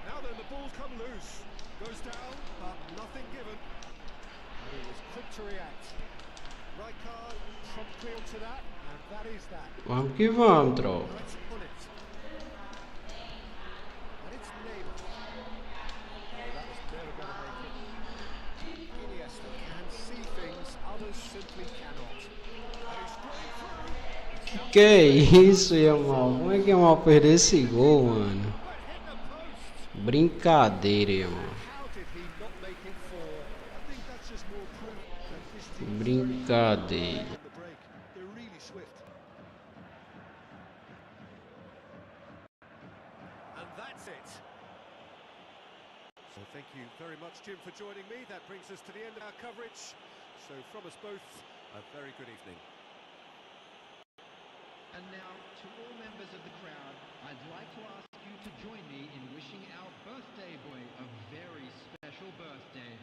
Now then, the ball's come loose. Goes down, but nothing given. And he was quick to react. Right card, promptly onto that, and that is that. Vamos que vamos, troll. Now it's on it. And it's Neymar. Oh, that was never going to make it. Iniesta can see things others simply cannot. And he's straight through. Que é isso, Yamal? Como é que Yamal perdeu esse gol, mano? But hit the post. Brincadeira, Yamal. How did he not make it fall? I think that's just more proof that this team is Brincadeira. on the break. They're really swift. And that's it. So thank you very much, Jim, for joining me. That brings us to the end of our coverage. So from us both, a very good evening. And now, to all members of the crowd, I'd like to ask you to join me in wishing our birthday boy a very special birthday.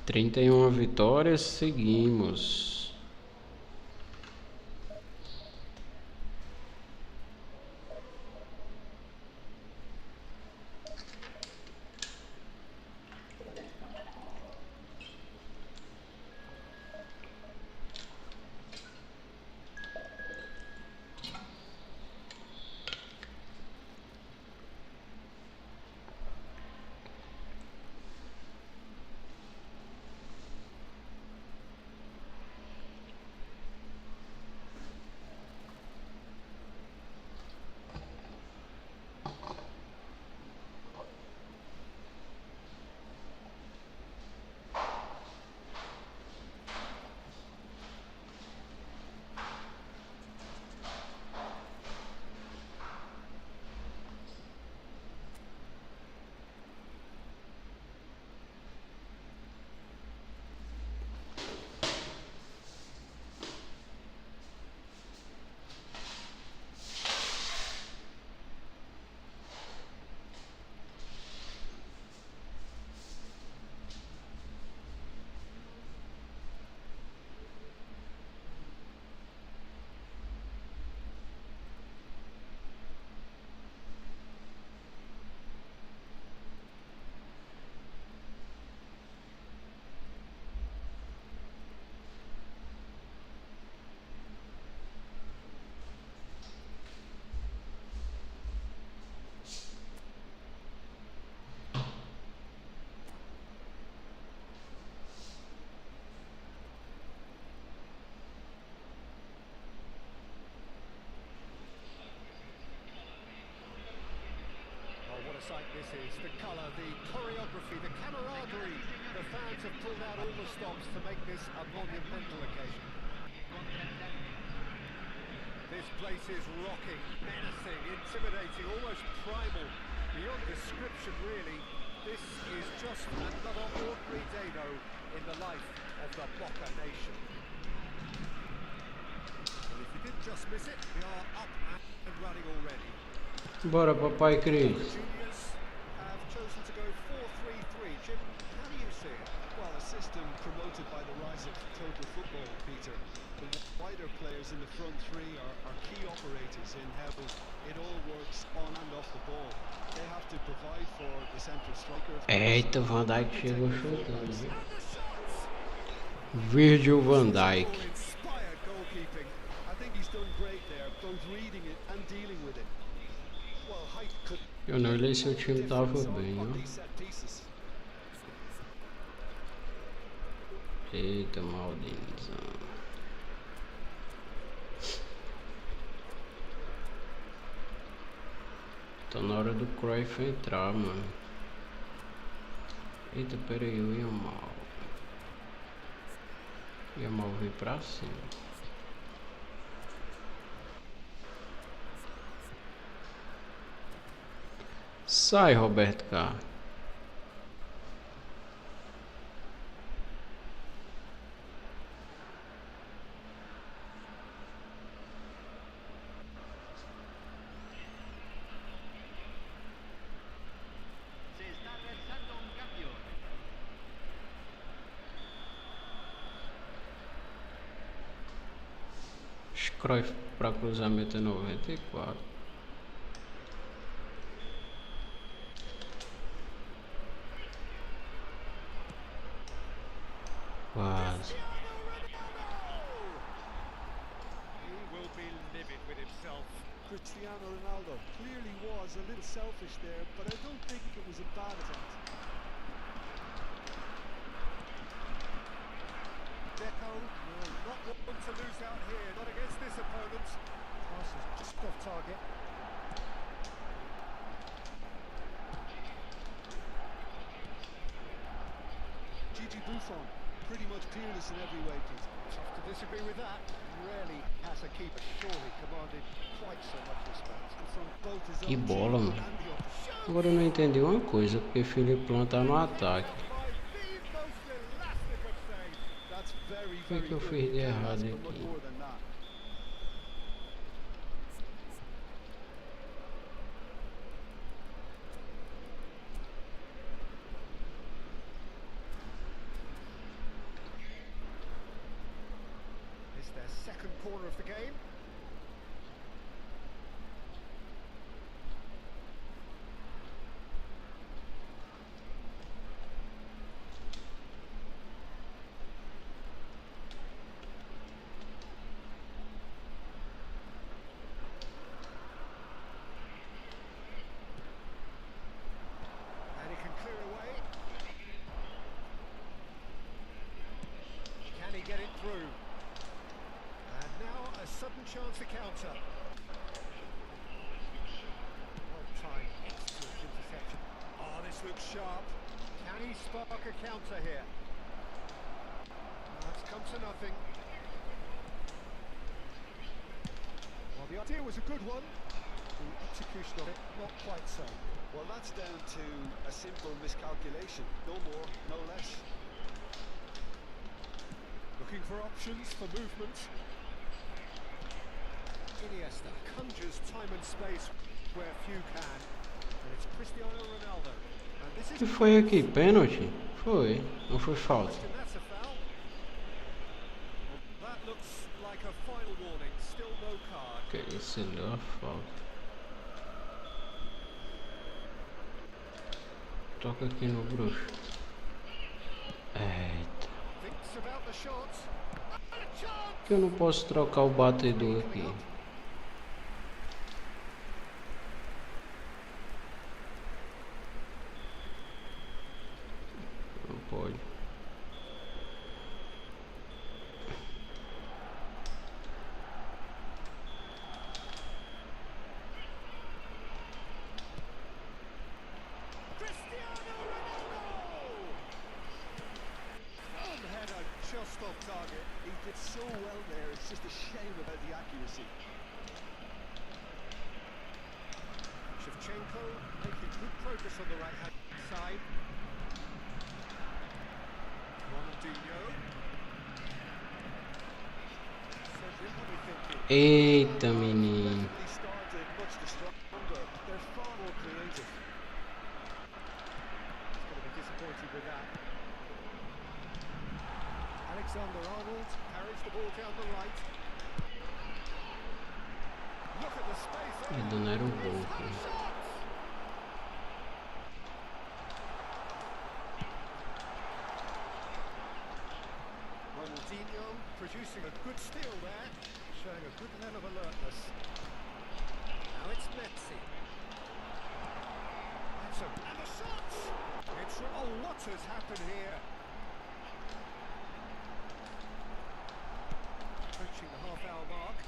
Trinta e uma vitórias, seguimos. sight this is. The colour, the choreography, the camaraderie. The fans have pulled out all the stops to make this a monumental occasion. This place is rocking, menacing, intimidating, almost primal. Beyond description, really. This is just another ordinary day, though, in the life of the Boca Nation. And if you didn't just miss it, we are up and running already. Bora, papai Cris. Juniors have chosen to go 4-3-3. Jim, how do you see it? Well, a system promoted by the rise of total football, Peter. The wider players in the front three are key operators in how it all works on and off the ball. They have to provide for the central striker. Eita, Van Dijk chegou chutando, viu? Virgil van Dijk. Inspired goalkeeping. I think he's done great there, both reading it and dealing with it. Well, height could Eu não olhei se o time tava bem, on ó. these set pieces. Eita, maldinho. Tá na hora do Cruyff entrar, mano. Eita, pera aí, o Yamal. O Yamal veio pra cima. Sai, Roberto Carlos. Se está realizando un cambio. Cruyff para cruzamento é 94. Quase. He will be livid with himself. Cristiano Ronaldo clearly was a little selfish there, but I don't think it was a bad attempt. Deco will not want to lose out here, not against this opponent. Pass is just off target. Gigi Buffon, pretty much peerless in every way, Peter. Tough to disagree with that. Rarely has a keeper surely commanded quite so much respect. From both his Que own bola, team mano. and the opposition. Agora eu não entendi uma coisa, porque Felipe Lan tá no ataque. By the most elastic of saves. That's very, que very eu good. fiz de Can't errado ask for aqui? much more than that. It's their second corner of the game. And he can clear away. Can he get it through? And now a sudden chance to counter. Well-timed, excellent interception. Oh, this looks sharp. Can he spark a counter here? That's come to nothing. Well, the idea was a good one. The execution of it, not quite so. Well, that's down to a simple miscalculation. No more, no less. Looking for options for movement. Iniesta conjures time and space where few can. And it's Cristiano Ronaldo. And this is Que foi aqui? Pênalti? Foi. Não foi falta. question, that's a foul. Well, that looks like a final warning. Still no card. Que isso, ele deu a falta. Toca aqui no bruxo. Eita. Thinks about the shot. And a chance! Que eu não posso trocar o batedor aqui. Não pode. so well there. It's just a shame about the accuracy. Shevchenko making good progress on the right-hand side. Ronaldinho. Seja, what are you thinking? Eita, menino. He started much stronger. They're far more creative. He's going to be disappointed with that. Alexander-Arnold carries the ball down the right. Look at the space there. Ele não era um gol, cara. Ronaldinho producing a good steal there, showing a good level of alertness. Now it's Messi. And the shots! It's a lot has happened here. Approaching the half-hour mark.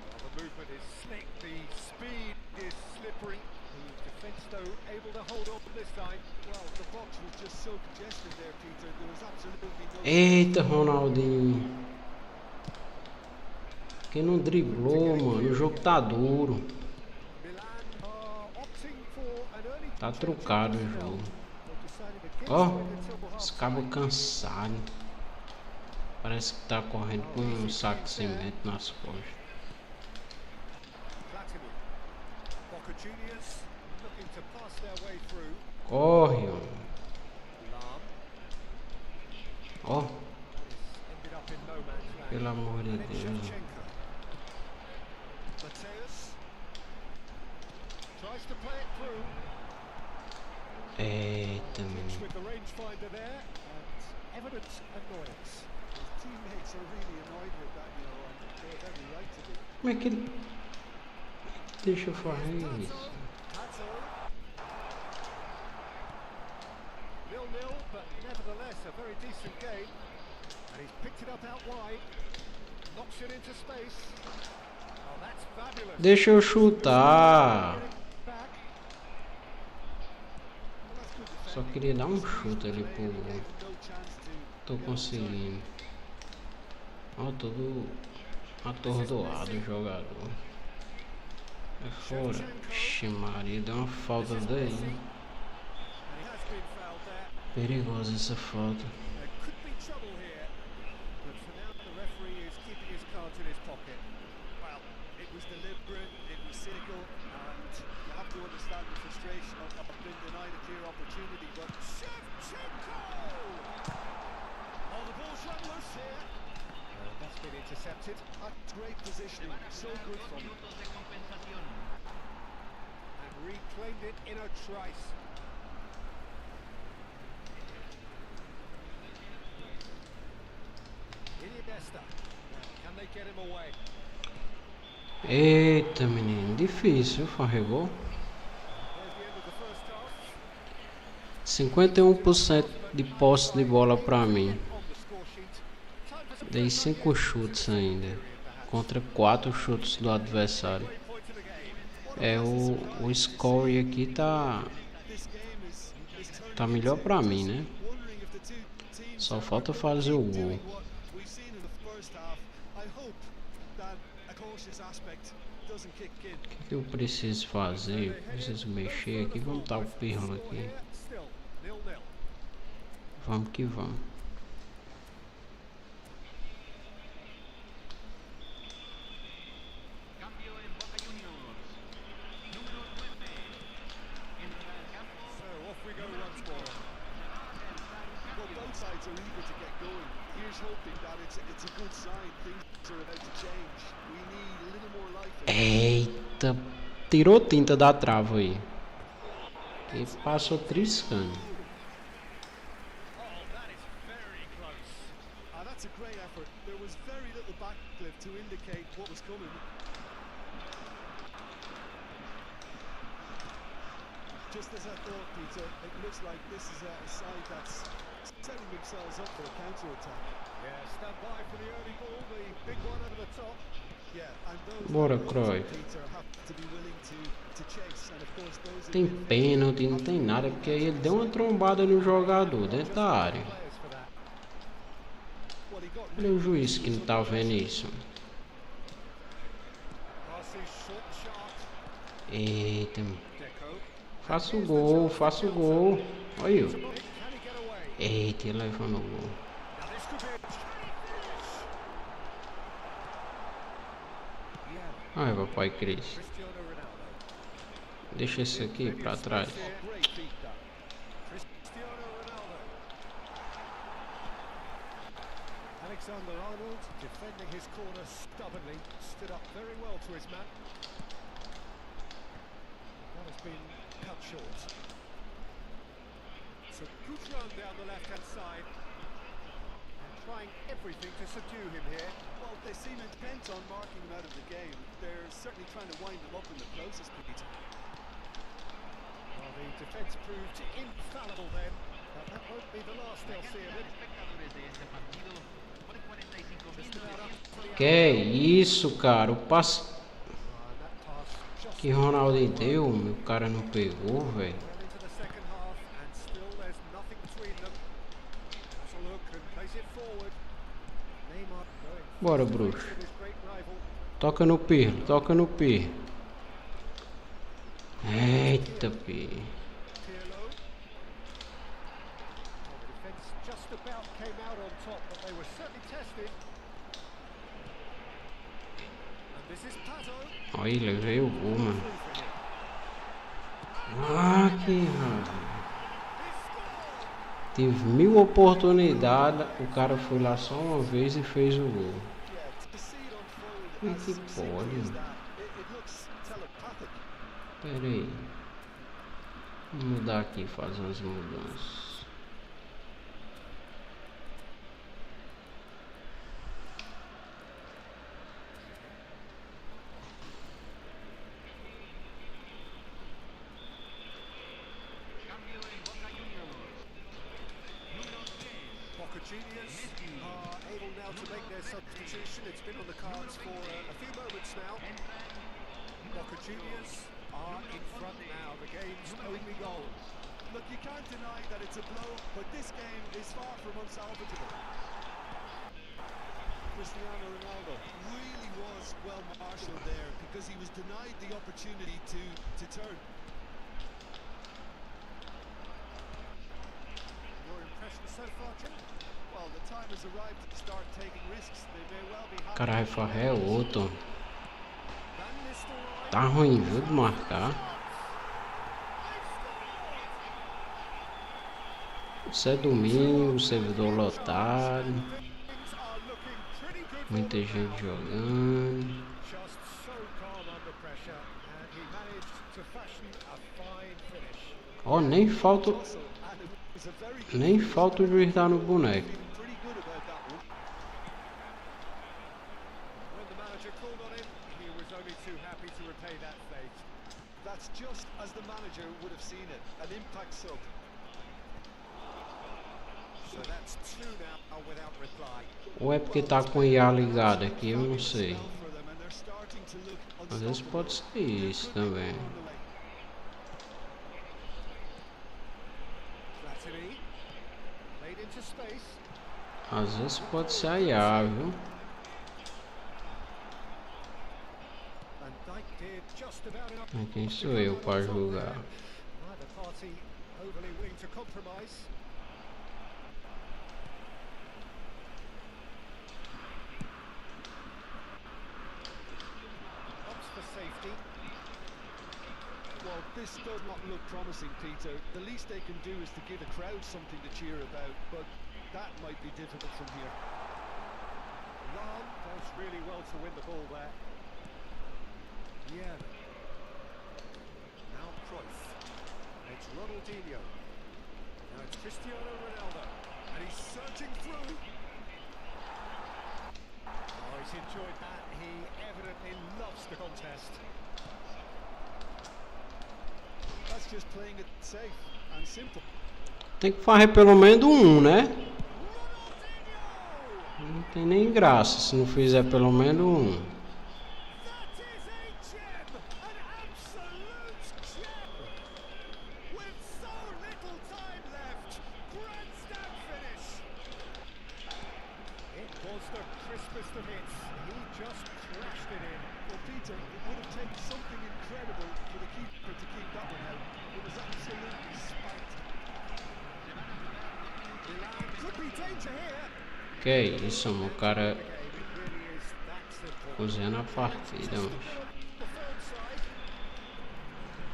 Well, the movement is slick, the speed is slippery. The defence, though, able to hold on this time. Well, the box was just so congested there, Peter. There was absolutely no... Eita, Ronaldinho. Quem não driblou, mano? O jogo tá duro. Tá trucado o jogo. Ó, esse cabo cansado. Parece que tá correndo com um saco de cimento nas costas. Corre, ó. Pelo amor de Deus. Eita, menino. Como é que ele... Deixa eu fazer isso. 0-0, but nevertheless a very decent game. And he's picked it up out wide. Knocks it into space. Oh, that's fabulous. Deixa eu chutar. Só queria dar um chute ali pro gol. Tô conseguindo. Ó, todo atordoado o jogador. É fora. Vixe Maria, deu uma falta daí. Perigosa essa falta. Intercepted. Great positioning, so good from him. And reclaimed it in a trice. Can they get him away? Eita, menino, difícil, farregou. 51% de posse de bola pra mim. Dei 5 chutes ainda, contra 4 chutes do adversário. É, o score aqui tá melhor pra mim, né? Só falta fazer o gol. O que eu preciso fazer? Preciso mexer aqui. Vamos dar o pirro aqui. Vamos que vamos. Eita, tirou tinta da trava aí. E passou triscando. Just as I thought, Peter, it looks like this is a side that's setting themselves up for a counter-attack. Yeah, stand by for the early ball, the big one over the top. Yeah, and those Bora, Croy. Peter have to be willing to chase, and of course those Tem pênalti, não tem nada, porque aí ele deu uma trombada no jogador dentro da área. Well, he got Olha o juiz que não tá vendo isso. Eita, faça o gol, faça o gol. Olha. Eita, ele levando o gol. Ai, papai Cris. Deixa isso aqui pra trás. Alexander-Arnold defending his corner stubbornly, stood up very well to his man. That has been cut short. So good run down the left-hand side. And trying everything to subdue him here. Well, they seem intent on marking him out of the game. They're certainly trying to wind him up in the closest point. Well, the defence proved infallible then, but that won't be the last they'll see of it. Que isso, cara? O passe que Ronaldo deu, meu cara não pegou, velho. Bora, bruxo. Toca no Pirlo, toca no Pirlo. Eita, Pirlo. Olha, levei o gol, mano. Ah, que raiva. Tive 1000 oportunidades. O cara foi lá só uma vez e fez o gol. Como é que pode? Pera aí. Vou mudar aqui, fazer umas mudanças. Are able now to make their substitution. It's been on the cards for a few moments now. Boca Juniors are in front now, the game's only goal. Look, you can't deny that it's a blow, but this game is far from unsalvageable. Cristiano Ronaldo really was well marshalled there because he was denied the opportunity to turn. Your impression so far, Jim? Well, the time has arrived to start taking risks. They may well be happy. Caralho, Farré é outro. Tá ruim, viu, de marcar. Isso é domingo, servidor lotado. Muita gente jogando. Ó, nem falta o juiz dar no boneco. That's just as the manager would have seen it, an impact sub. So that's two now without reply. Ou é porque tá com o IA ligado aqui, eu não sei. Às vezes pode ser isso também. Às vezes pode ser a IA, viu? Quem sou eu para julgar? Well, this does not look promising, Peter. The least they can do is to give a crowd something to cheer about, but that might be difficult from here. Ron does really well to win the ball there. Yeah. Now Cruyff. It's Ronaldinho. Now it's Cristiano Ronaldo. And he's searching through. Oh, he's enjoyed that. He evidently loves the contest. That's just playing it safe and simple. Tem que fazer pelo menos um, né? Não tem nem graça se não fizer pelo menos um. just crashed it in. Well, Peter, it would have taken something incredible for the keeper to keep that one out. It was absolutely spiked. Milan could be danger here. Que isso, mano, o cara The game, it really is that simple. cozinhando a partida, Just mano. the ball on the third side.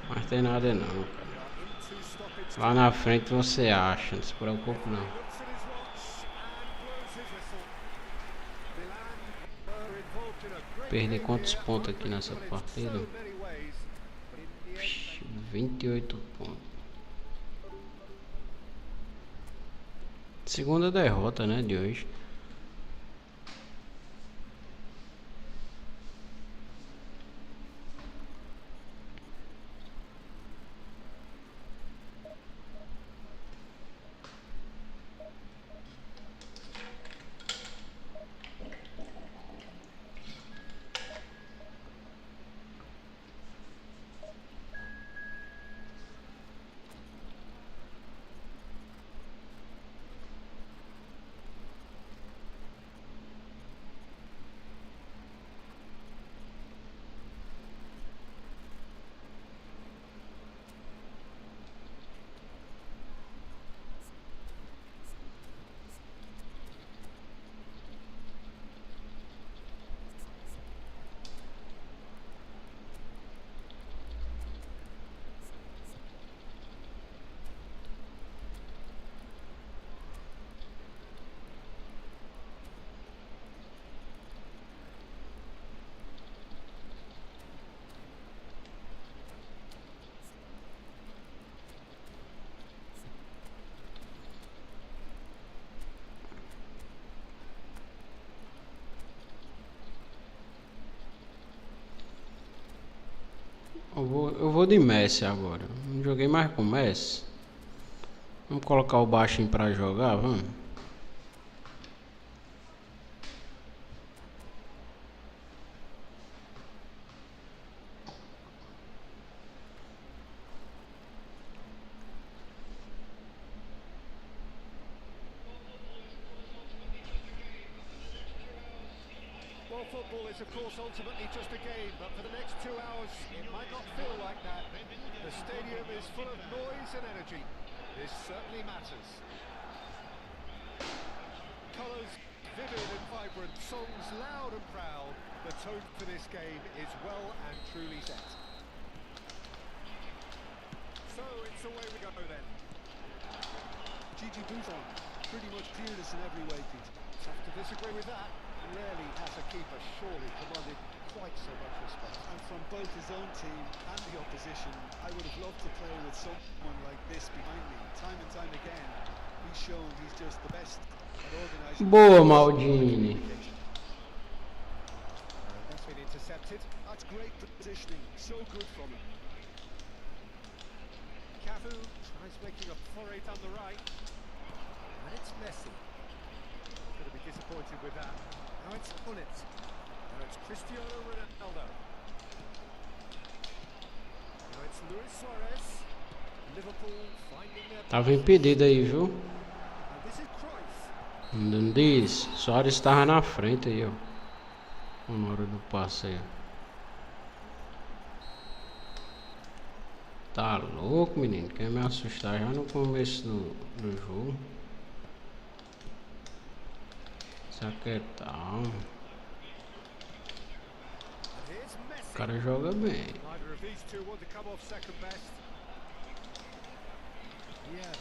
Mas tem nada não, cara. We are into stoppage Lá na frente você acha, não se preocupe não. looks at his watch and blows his whistle. Milan were involved in a great Perdi game quantos here, pontos aqui open nessa well in partida? so many ways, but in the end, Vixe, 28 pontos. Segunda derrota, né, de hoje. Eu vou de Messi agora. Não joguei mais com Messi. Vamos colocar o baixinho pra jogar, vamos. well, football is of course ultimately just a game, but for the next 2 hours it might not feel like that. The stadium is full of noise and energy. This certainly matters. Colours vivid and vibrant, songs loud and proud. The tone for this game is well and truly set. So it's away we go then. Gigi Buffon pretty much cleared us in every way, Pete. Tough to disagree with that. Rarely has a keeper surely commanded quite so much respect. And from both his own team and the opposition, I would have loved to play with someone like this behind me. Time and time again, he's shown he's just the best at organising. Boa, Maldini. That's been intercepted. That's great positioning, so good from him. Cafu tries making a foray down the right. And it's Messi. Going to be disappointed with that. Now it's Gullit. Now it's Cristiano Ronaldo. Now it's Luis Suarez. Liverpool finding their Tava impedido aí, viu? And this is Cruyff. Não diz. Soares estava na frente aí, ó. Na hora do passe aí, ó. Tá louco, menino. Quer me assustar já no começo do jogo. Isso aqui é tal. And here's Messi. O cara joga bem. Neither of these two want to come off second best. Yeah.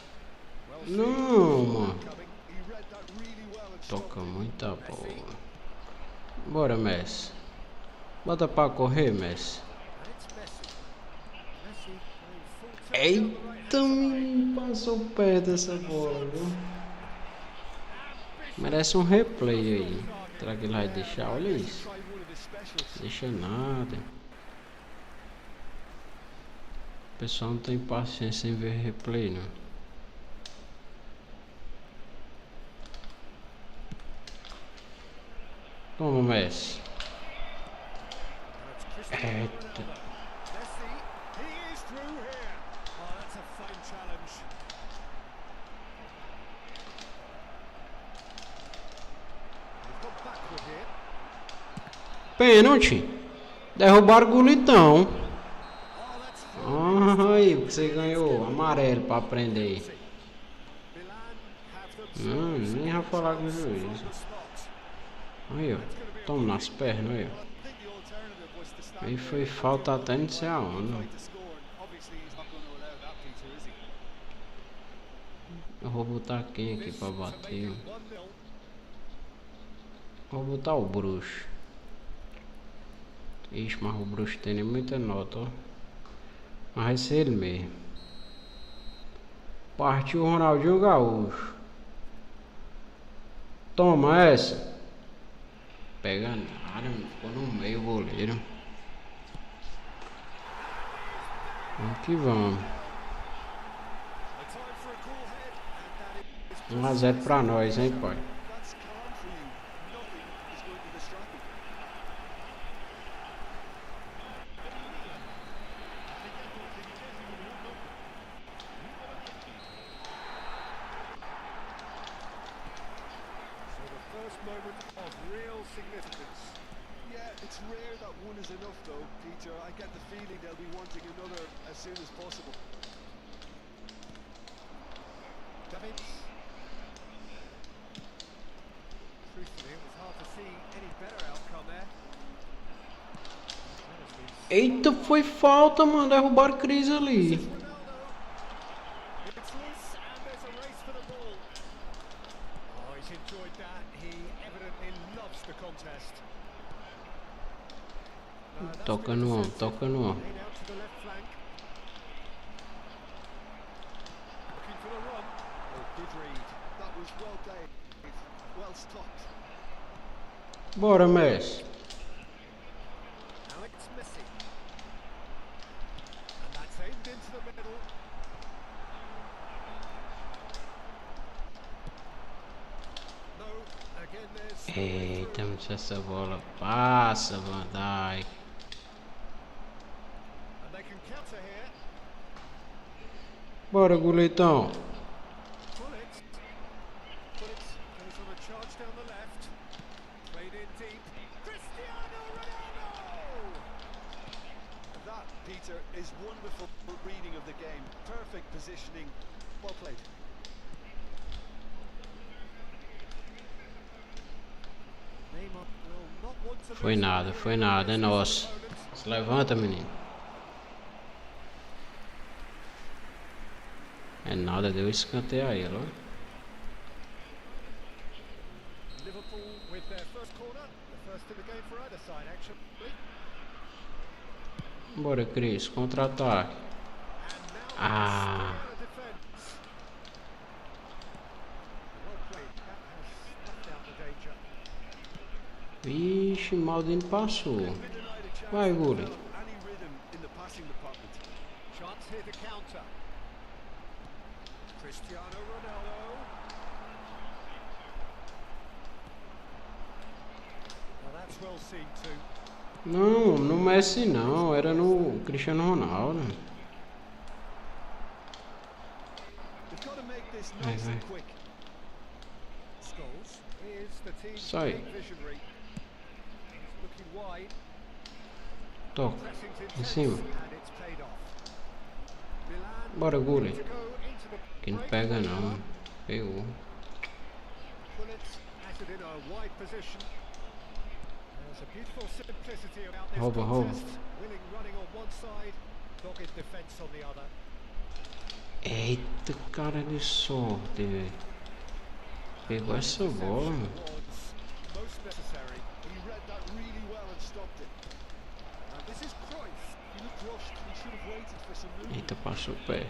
Well seen. Não, mano. Coming, he read that really well and Toca stopped it. muita bola. Bora, Messi. Bota pra correr, Messi. And it's Messi. Messi going full tilt down the right-hand Eita, menino. Passou perto dessa bola, viu? Merece um replay aí. Será que ele vai deixar? Olha isso. Try one of his specials. Deixa nada. O pessoal não tem paciência em ver replay, não. Toma, Messi. Now it's Cristiano Eita. Ronaldo. Messi, he is through here. Oh, that's a fine challenge. They've gone backward here. Pênalti. Derrubaram o Gulitão. Aí, você ganhou. Amarelo pra aprender. Não, nem vai falar com o juiz. Aí, ó. Toma nas pernas, aí, ó. Aí foi falta até não sei aonde. Eu vou botar quem aqui pra bater? Vou botar o bruxo. Ixi, mas o bruxo tem nem muita nota, ó. Mas vai ser ele mesmo. Partiu o Ronaldinho Gaúcho. Toma essa. Pega nada, ficou no meio o goleiro. Vamos que vamos. 1 a 0 pra nós, hein, pai. It's rare that one is enough though, Peter. I get the feeling they'll be wanting another as soon as possible. Davids. Truthfully, it was hard to see any better outcome there. Eita, foi falta, mano. Derrubaram Cris ali. It's loose and there's a race for the ball. Oh, he's enjoyed that. He evidently loves the contest. Toca no homem, toca no homem. Bora, Messi. Eita, se essa bola passa, Van Dijk. Bora, Gulitão. That, Peter, is wonderful reading of the game. Perfect positioning. Well played. Foi nada, é nosso. Se levanta, menino. É nada, deu escanteio a ele, ó. Bora, Cris, contra-ataque. Ah. Vixe, Maldini passou. Vai, Guli. Não, no Messi não, era no Cristiano Ronaldo. Vai, vai. Sai. Toca. Em cima. Bora, Gulli. Que não pega não. Pegou. Rouba, rouba. Eita, cara de sorte, velho. Pegou essa bola, mano. Eita, passou o pé.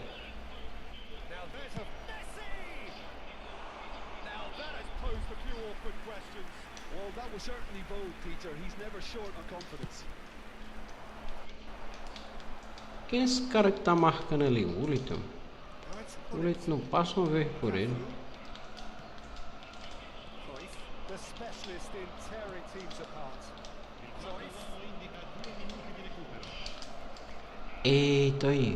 Well, that was certainly bold, Peter. He's never short on confidence. Quem é esse cara que tá marcando ali? O Ulito? O Ulito não passa uma vez por ele. Eita aí.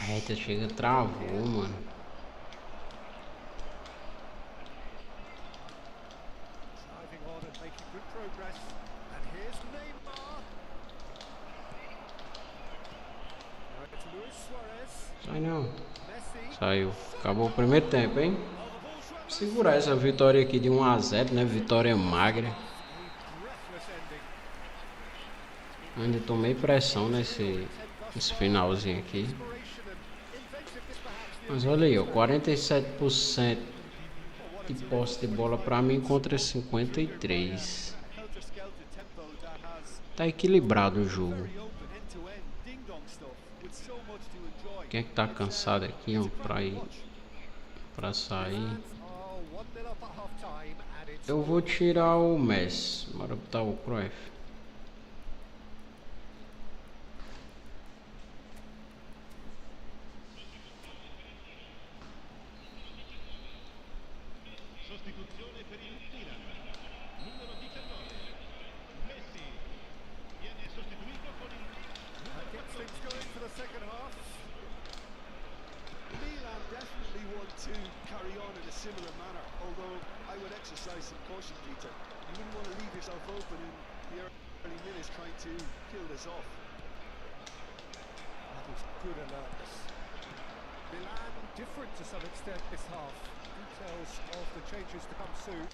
Eita, chega, travou, mano. progress. And here's Neymar. Now it's Luis Suarez. Sai não. Messi. Saiu. Acabou o primeiro tempo, hein? Segurar essa vitória aqui de 1 a 0, né? Vitória magra. A breathless ending. Ainda tomei pressão nesse finalzinho aqui. Inspiration and inventiveness perhaps the Mas olha aí, ó, 47% de posse de bola pra mim contra 53. Helter-skelter tempo that has Tá equilibrado o jogo. very open end-to-end ding-dong stuff with so much to enjoy. Quem é que tá cansado aqui, ó, pra sair? Oh, 1-0 up at half-time and it's Eu vou tirar o Messi. Bora botar o Cruyff. Sostituzione per il Milan. Numero 19. Messi viene sostituito con il that gets things going for the second half. Milan definitely want to carry on in a similar manner, although I would exercise some caution, Peter. You wouldn't want to leave yourself open in the early minutes trying to kill this off. That was good alertness. Milan different to some extent this half. Details of the changes to come soon.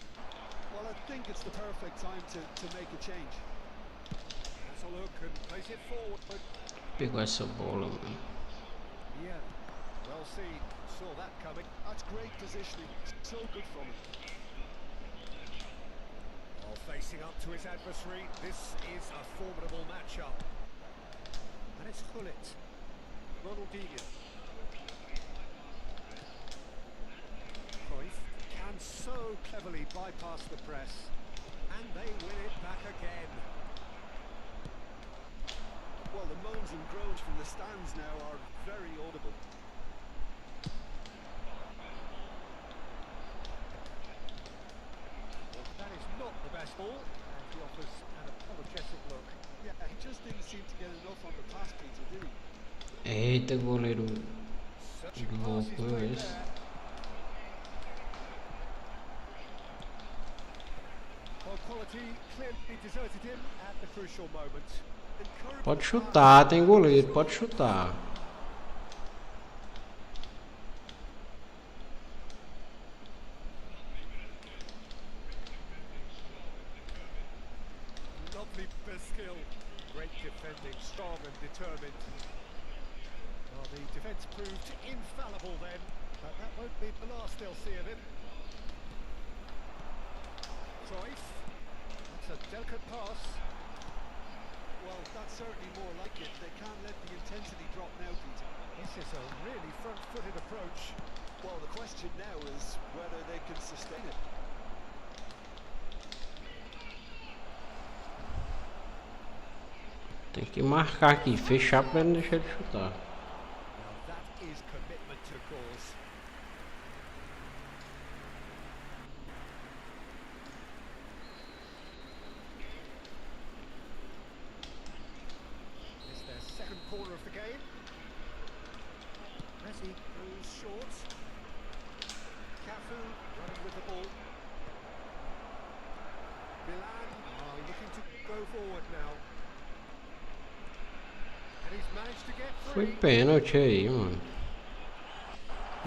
Well, I think it's the perfect time to make a change. Has a look and plays it forward. But Pegou essa bola, mano. yeah, well seen. Saw that coming. That's great positioning. So good from him. While facing up to his adversary, this is a formidable matchup. And it's Hullet. Ronaldinho. Cruyff can so cleverly bypass the press. And they win it back again. Well, the moans and groans from the stands now are very audible. Well, that is not the best ball. And he offers an apologetic look. Yeah, he just didn't seem to get enough on the pass, Peter, did he? Eita, goleiro. Searching Que pass is loucura played esse. there. Well, quality clearly deserted him at the crucial moment. Pode chutar, tem goleiro, pode chutar. Lovely bit of skill. Great defending, strong and determined. Well, the defence proved infallible then, but that won't be the last they'll see of him. Cruyff. That's a delicate pass. Well, that's certainly more like it. They can't let the intensity drop now, Peter. This is a really front-footed approach. Well, the question now is whether they can sustain it. Tem que marcar aqui, fechar pra não deixar de chutar. Now that is commitment to cause. It's their second corner of the game. Messi goes short. Cafu running with the ball. Milan are looking to go forward now. And he's managed to get Foi free. pênalti aí, mano.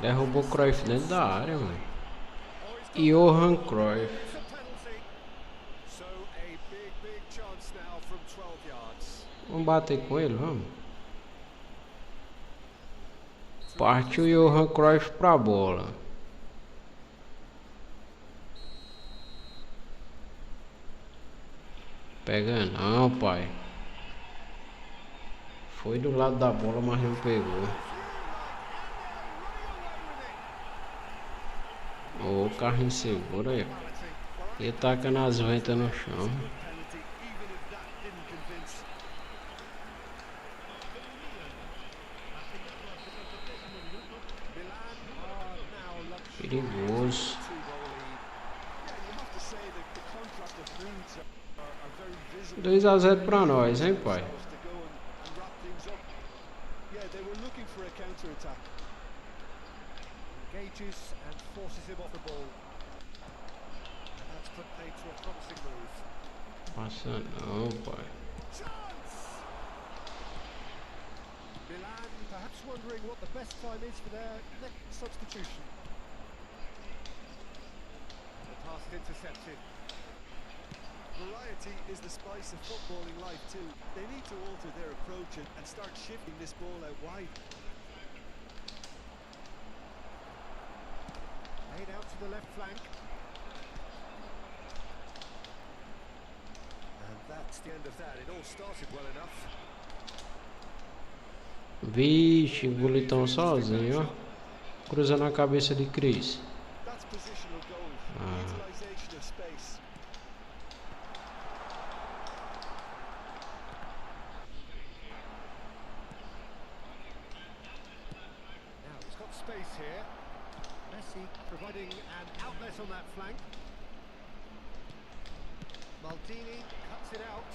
Derrubou o Cruyff dentro da área, mano. Johan Cruyff. It's a penalty. So a big chance now from 12 yards. Vamos bater com ele, vamos. Partiu o Johan Cruyff pra bola. Pega não, pai. Foi do lado da bola, mas não pegou. Ô, o carrinho segura aí. E taca nas ventas no chão. Penalty, even if that didn't convince. Milan are now lucky. Perigoso. Two-goal lead. Yeah, you have to say that the contrast of moods are very visible. 2 a 0 pra nós, hein, pai? To go and wrap things up. Yeah, they were looking for a counter-attack. Engages and forces him off the ball. And that's put paid to a promising move. Passa não, pai. Chance! Milan perhaps wondering what the best time is for their next substitution. The pass intercepted. Variety is the spice of footballing life too. They need to alter their approach and start shifting this ball out wide. Laid out to the left flank. And that's the end of that. It all started well enough. Vixe, o Bulitão sozinho, ó. Cruzando a cabeça de Cris. That's positional goal. Utilization of space. Now it's got space here. Messi providing an outlet on that flank. Maldini cuts it out.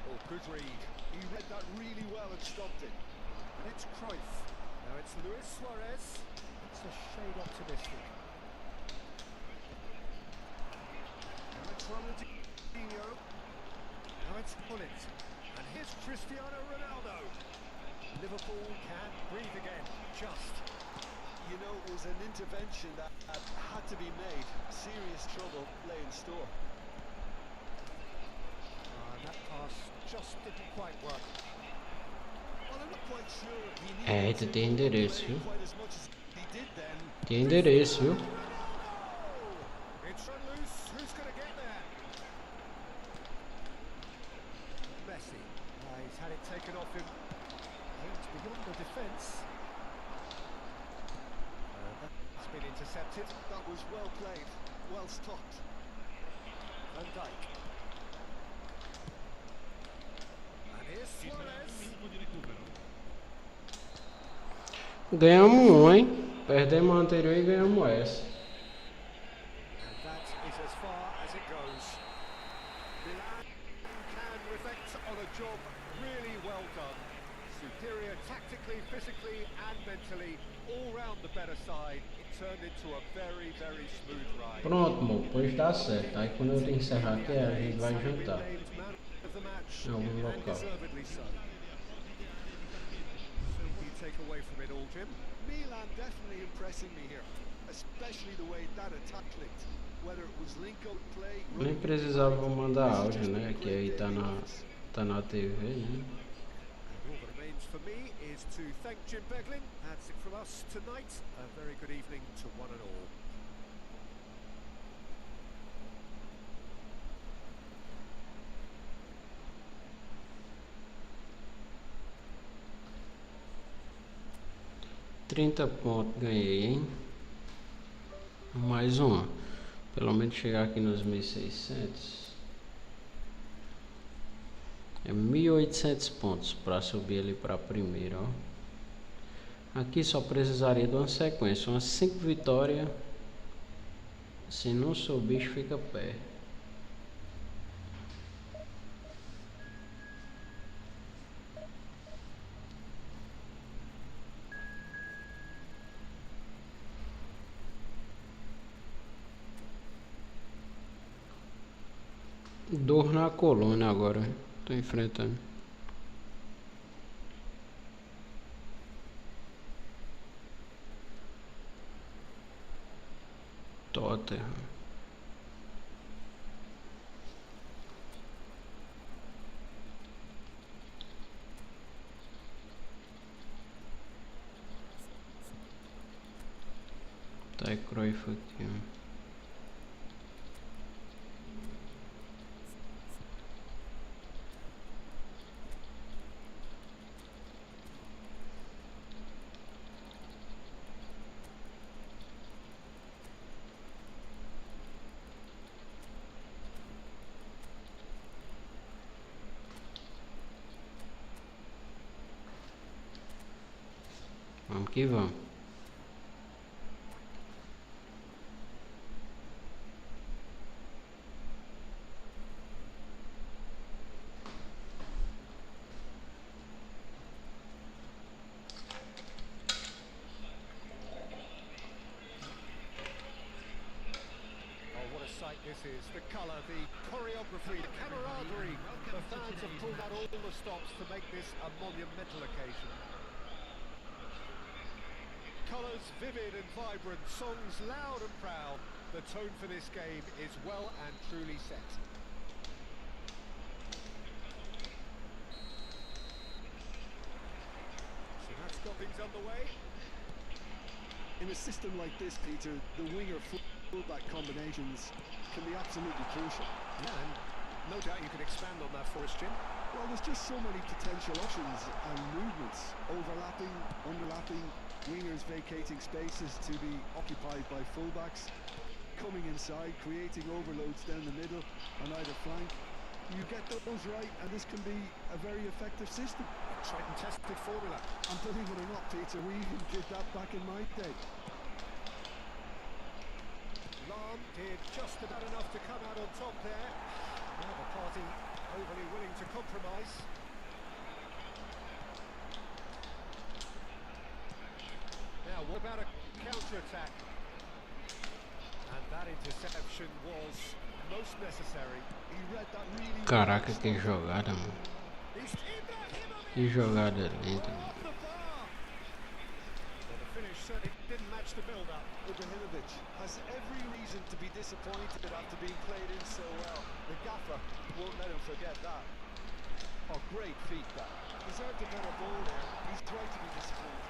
Oh, good read. He read that really well and stopped it. And it's Cruyff. Now it's Luis Suarez. It's a shade optimistic. Now it's Ronaldinho. Now it's Bullet. And here's Cristiano Ronaldo. Liverpool can breathe again. Just. You know, it was an intervention that had to be made. Serious trouble lay in store. That pass just didn't quite work. Well, I'm not quite sure he É, needed tu to tem endereço, viu? quite as much as he did then. Tem endereço, viu? It's run loose. Who's going to get there? Messi. He's had it taken off him. Aims beyond the defence. That's been intercepted. That was well played, well stopped. Van Dijk. And here's Si sarà un Suarez. minuto di recupero. Ganhamos um, hein? Perdemos a anterior e ganhamos essa. And that is as far as it goes. Milan can reflect on a job really well done. Superior tactically, physically and mentally. All round the better side. It turned into a very, very smooth ride. Pronto, amor, pois dá certo. Aí quando eu encerrar aqui, a gente vai jantar. Named man of the match, Em algum and local. deservedly so. So you take away from it all, Jim? Milan definitely impressing me here, especially the way that attack clicked. Whether it was link-up play, Nem precisava mandar áudio, né? Que aí tá na TV, né? And all that remains for me is to thank Jim Beglin. That's it from us tonight. A very good evening to one and all. $30 ganhei, hein? Mais uma. Pelo menos chegar aqui nos 1.600. É 1.800 pontos para subir ali para a primeira, ó. Aqui só precisaria de uma sequência, umas 5 vitórias. Se não subir, fica perto. Dor na coluna agora, tô enfrentando. Tottenham. Tá, Cruyff aqui, ó. Vamos que vamos. Oh, what a sight this surfaces, the colour, the choreography, the camaraderie. The fans have pulled out all the stops to make this a monumental occasion. Colours vivid and vibrant, songs loud and proud. The tone for this game is well and truly set. So that's got things underway. In a system like this, Peter, the winger fullback combinations can be absolutely crucial. Yeah, and no doubt you can expand on that for us, Jim. Well, there's just so many potential options and movements, overlapping, underlapping, wingers vacating spaces to be occupied by fullbacks, coming inside, creating overloads down the middle on either flank. You get those right, and this can be a very effective system. Tried and tested formula. And believe it or not, Peter, we even did that back in my day. Lam did just about enough to come out on top there. Now the party overly willing to compromise. Now, what about a counter-attack? And that interception was most necessary. He read that really Caraca, que jogada, mano. Que jogada linda, mano. Well, the finish certainly didn't match the build-up. Ibrahimovic has every reason to be disappointed after being played in so well. The gaffer won't let him forget that. Oh, great feat that. Deserved a better ball there. He's right to be disappointed.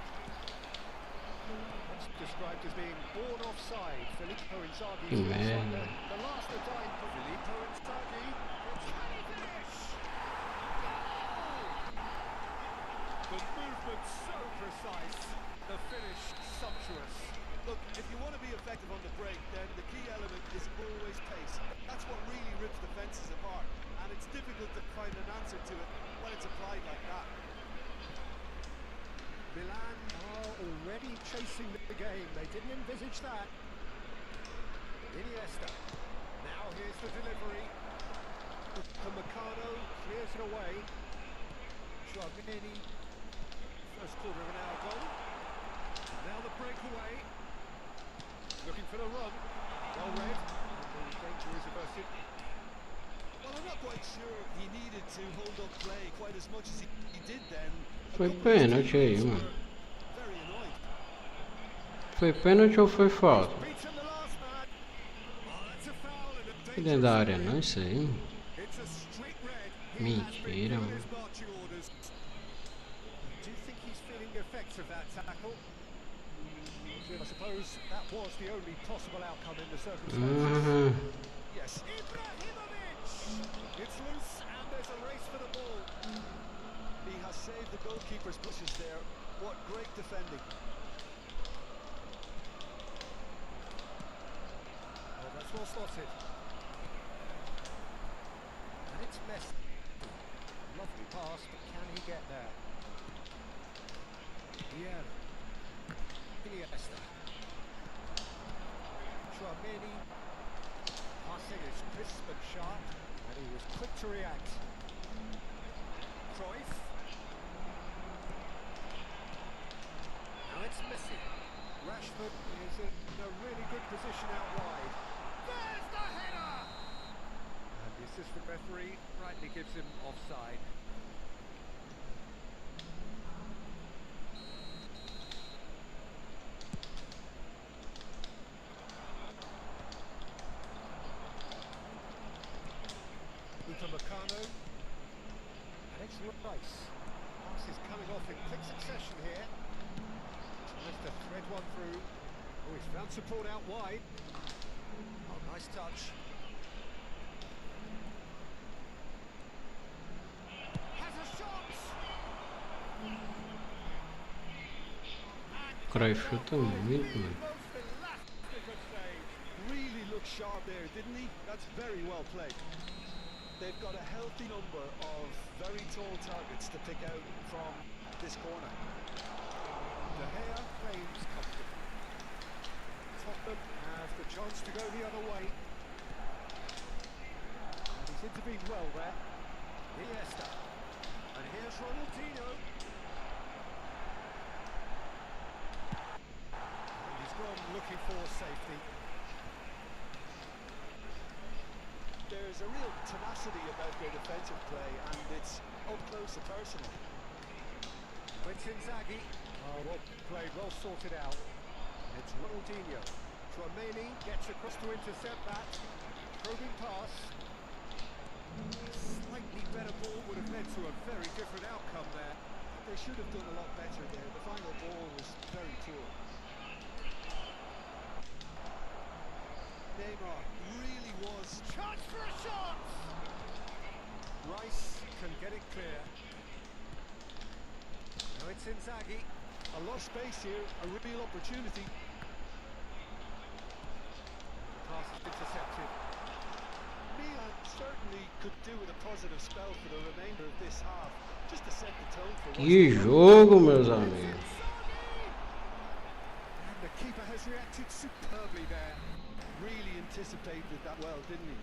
That's described as being born offside. Filippo Inzaghi. Man. The last of time for Filippo Inzaghi. Can he finish? The movement so precise. The finish sumptuous. Look, if you want to be effective on the break, then the key element is always pace. That's what really rips defences apart, and it's difficult to find an answer to it when it's applied like that. Milan are already chasing the game. They didn't envisage that. Iniesta. Now here's the delivery. Meccano clears it away. Chouameni. First quarter of an hour gone. And now the breakaway. Looking for the run. Well read. The danger is averted. Well, I'm not quite sure he needed to hold up play quite as much as he did then. Foi pênalti aí, mano. Very annoyed. Foi pênalti ou foi falta? Beaten the last man. Oh, that's a foul and a Foi dentro da área, dangerous não sei, mano. It's a straight red. He Mentira, has been given mano. his marching orders. Do you think he's feeling the effects of that tackle? I suppose that was the only possible outcome in the circumstances. Yes. Ibrahimovic! It's loose and there's a race for the ball. He has saved the goalkeeper's pushes there. What great defending. Oh, that's well slotted. And it's Messi. Lovely pass, but can he get there? Yeah. Iniesta. Chouameni. Passing is crisp and sharp, and he was quick to react. Cruyff. Now it's Messi. Rashford is in a really good position out wide. There's the header! And the assistant referee rightly gives him offside. Meccano, and it's Rice. Pass is coming off in quick succession here. Tries to thread one through. Oh, he's found support out wide. Oh, nice touch. Has a shot! Cruyff chuta muito, mano. Most elastic of saves. Really looked sharp there, didn't he? That's very well played. They've got a healthy number of very tall targets to pick out from this corner. De Gea claims comfort. Tottenham have the chance to go the other way. And he's intervened well there. Iniesta. And here's Ronaldinho. And he's gone looking for safety. There's a real tenacity about their defensive play, and it's up close and personal. It's Inzaghi. Oh, well played, well sorted out. It's Ronaldinho. Tchouaméni gets across to intercept that. Probing pass. Slightly better ball would have led to a very different outcome there. They should have done a lot better there. The final ball was very poor. Neymar really was. Chance for a shot! Rice can get it clear. Now it's Inzaghi. A lot of space here, a real opportunity. Pass is intercepted. Milan certainly could do with a positive spell for the remainder of this half, just to set the tone for what's Que jogo, meus amigos. And the keeper has reacted superbly there. really anticipated that well, didn't he?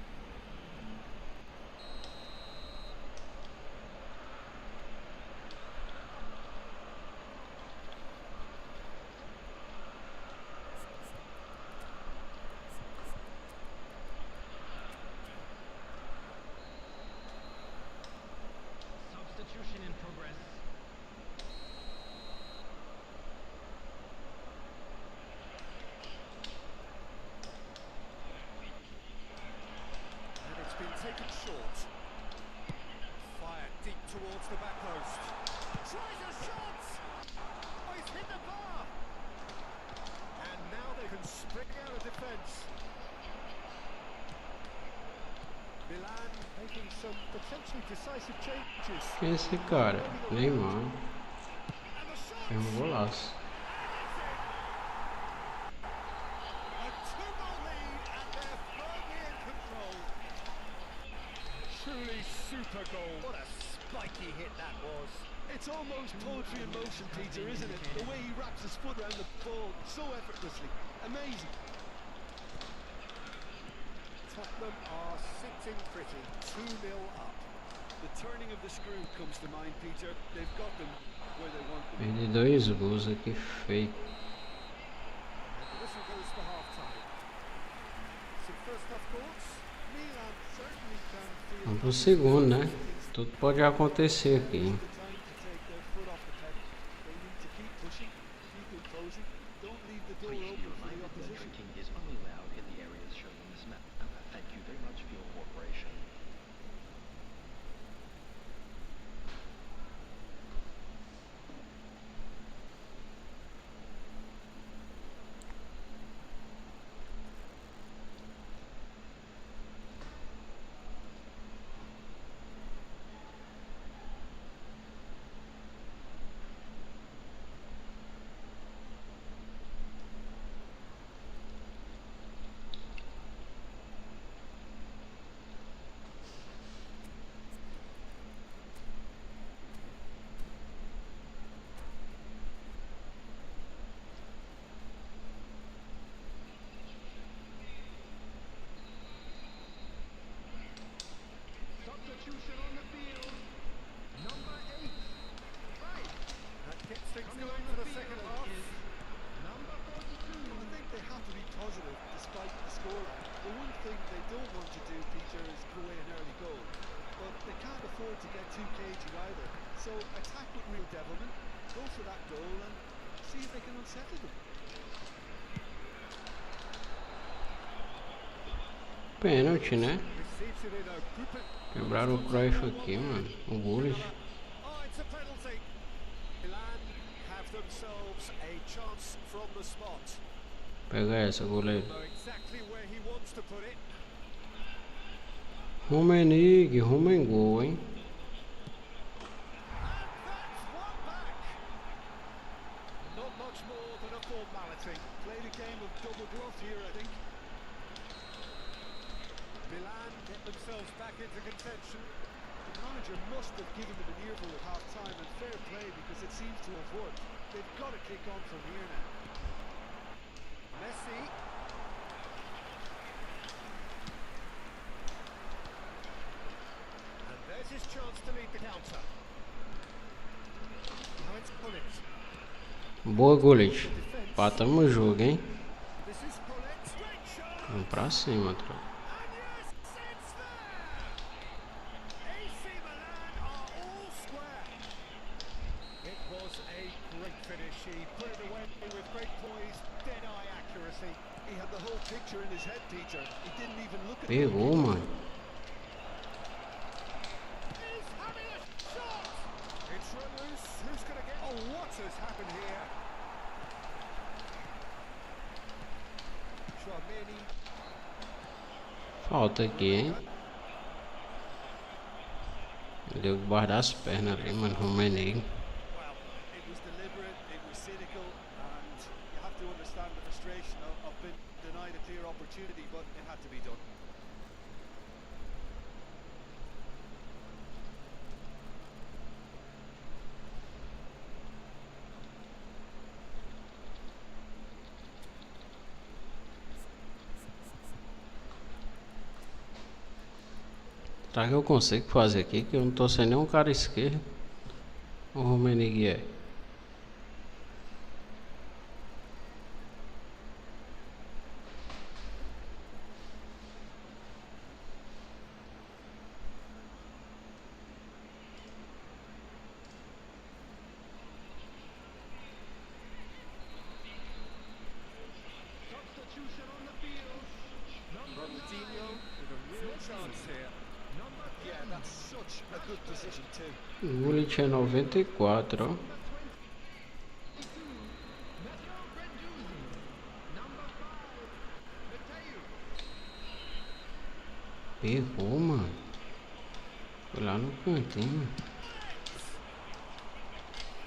Substitution in progress. And it's been taken short. Fired deep towards the back post. Tries a shot! Oh, he's hit the bar! And now they can spring out of defence. Milan making some potentially decisive changes. Quem é esse cara? Neymar. And the shot! É um golaço. A 2-goal lead and they're firmly in control. Truly super goal. What a spiky hit that was. It's almost poetry in motion, Peter, isn't it? The way he wraps his foot around the ball so effortlessly. Amazing. Tottenham are sitting pretty, 2-0 up. The turning of the screw comes to mind, Peter. They've got them where they want them. Perdi 2 gols aqui, feio. And the whistle goes for half-time. Some first half thoughts? Milan certainly can feel Vamos pro segundo, né? Tudo pode acontecer aqui, hein? the time to take their foot off the pedal. They need to keep pushing, keep imposing. Don't leave the door Please be open for the reminded that opposition. drinking is only allowed in the areas shown on this map. Thank you very much for your cooperation. Substitution on the field. Number 8. Right. That gets things Coming going on for the the second field half. is number 42. I think they have to be positive despite the scoreline. The one thing they don't want to do, Peter, is give away an early goal. But they can't afford to get too cagey either. So attack with real devilment, go for that goal and see if they can unsettle them. Pênalti, né? Receives it in a group of... Quebraram o Cruyff aqui, mano. O Gullit. Oh, it's a penalty. Milan have themselves a chance from the spot. Pega essa, goleiro. Know exactly where he wants to put it. Rumenig, rumo em gol, hein? And that's one back. Not much more than a formality. Played a game of double bluff here, I think. Milan get themselves back into contention. The manager must have given them an earful at half-time, and fair play because it seems to have worked. They've got to kick on from here now. Messi. And there's his chance to lead the counter. Now it's Pullet. Boa, Gullit. Empatamos o jogo, hein? This is Pullet. Straight shot. Vamos pra cima, tropa. And yes, it's there! head, Peter. He didn't even look at Pegou, mano. He's having a shot! It's run loose. Who's going to get... Oh, what has happened here? Chouameni. Falta aqui, hein? Deu que guardar as pernas ali, mano. Rummenigge. Well, it was deliberate, it was cynical, and you have to understand the frustration of being denied a clear opportunity, but it had to be done. Será que eu consigo fazer aqui? Que eu não tô sem nenhum cara esquerdo. O Rummenigge é. Substitution on the field. Number 9. With a real chance here. Number 10. Yeah, that's such a good position too. O Gullit é 94, ó. Pegou, mano. Foi lá no cantinho.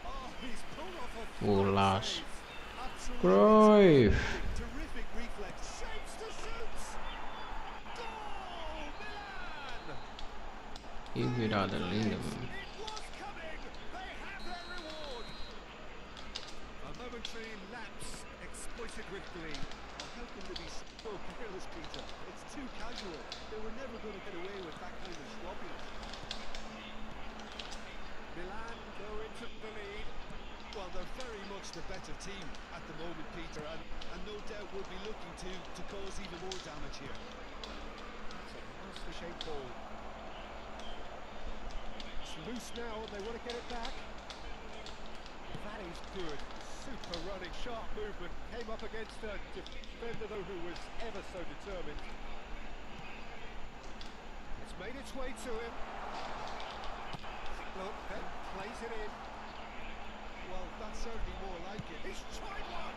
Oh, he's pulled off a Golaço. Absolutely Cruyff. terrific reflex. shapes to shoot! Goal! Milan! Que virada linda, mano. It was coming! They have their reward! A momentary lapse exploited with glee. Oh, how can they be so careless, Peter? It's too casual. They were never going to get away with that kind of sloppiness. Milan go into the lead. Well, they're very much the better team at the moment, Peter, and no doubt will be looking to cause even more damage here. It's a nicely shaped ball. It's loose now and they want to get it back. That is good. Super running, sharp movement. Came up against a defender though who was ever so determined. It's made its way to him. Look, then plays it in. Well, that's certainly more like it. He's tried one!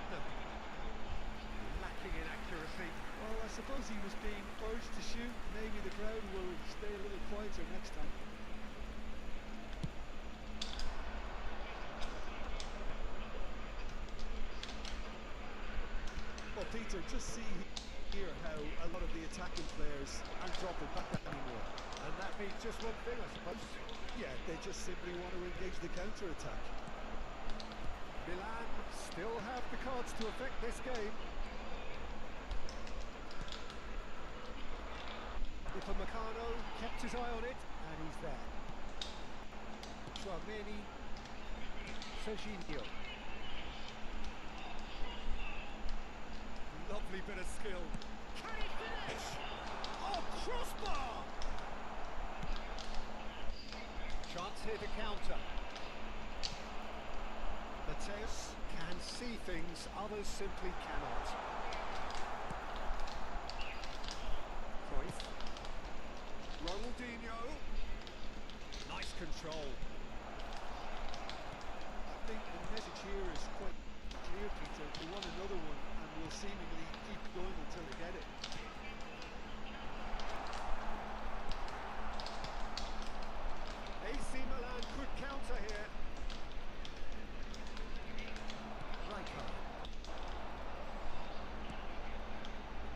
Lacking in accuracy. Well, I suppose he was being urged to shoot. Maybe the crowd will stay a little quieter next time. Well, Peter, just see here how a lot of the attacking players aren't dropping back anymore. And that means just one thing, I suppose. Yeah, they just simply want to engage the counter-attack. Milan still have the cards to affect this game. Upamecano kept his eye on it, and he's there. Chouameni, Seja. Lovely bit of skill. Can he finish? Oh, crossbar! Chance here to counter. Mateus can see things others simply cannot. Cruyff. Ronaldinho. Nice control. I think the message here is quite clear, Peter. They want another one and will seemingly keep going until they get it. AC Milan could counter here. Liga.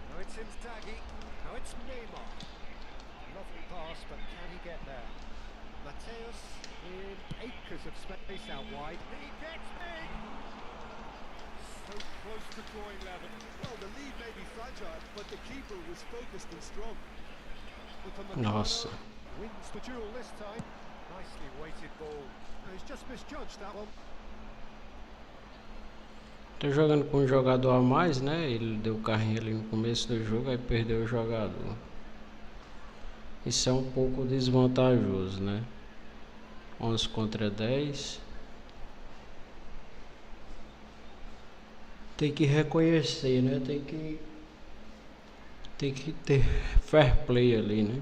Now it's Inzaghi. Now it's Neymar. Lovely pass, but can he get there? Mateus in acres of space out wide. He gets big! So close to drawing level. Well, the lead may be fragile, but the keeper was focused and strong. Nossa. Wins the duel this time. Nicely weighted ball. And he's just misjudged that one. Tô jogando com um jogador a mais, né? Ele deu carrinho ali no começo do jogo, aí perdeu o jogador. Isso é um pouco desvantajoso, né? 11 contra 10. Tem que reconhecer, né? Tem que Tem que ter fair play ali, né?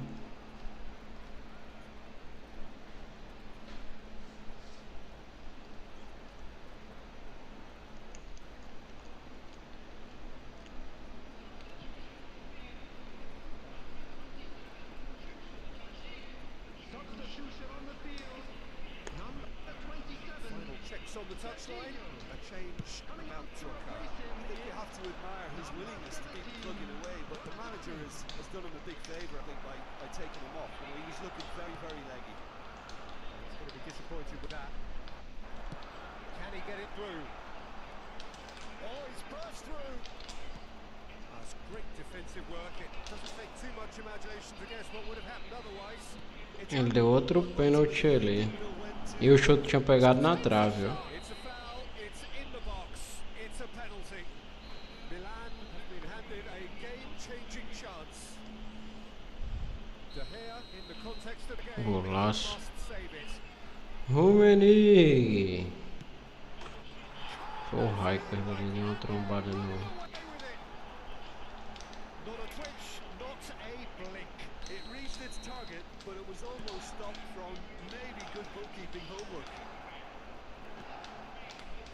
Substitution on the field. Number 27. Final checks on the touchline. A change about to occur. I think you have to admire his willingness to keep plugging away, but the manager has done him a big favour, I think, by taking him off. You know, he was looking very, very leggy. He's going to be disappointed with that. Can he get it through? Oh, he's burst through. That's great defensive work. It doesn't take too much imagination to guess what would have happened otherwise. Ele deu outro pênalti ali. E o chute tinha pegado na trave, ó. It's a foul, it's in the box, it's a penalty. Milan have been handed a game-changing chance. De Gea, in the context of the game, Golaço. must save it. Rummenigge. Foi o Raikkonen ali, deu uma trombada no... Away with it. Not a twitch, not a blink. It reached its target, but it was almost stopped from maybe good goalkeeping homework.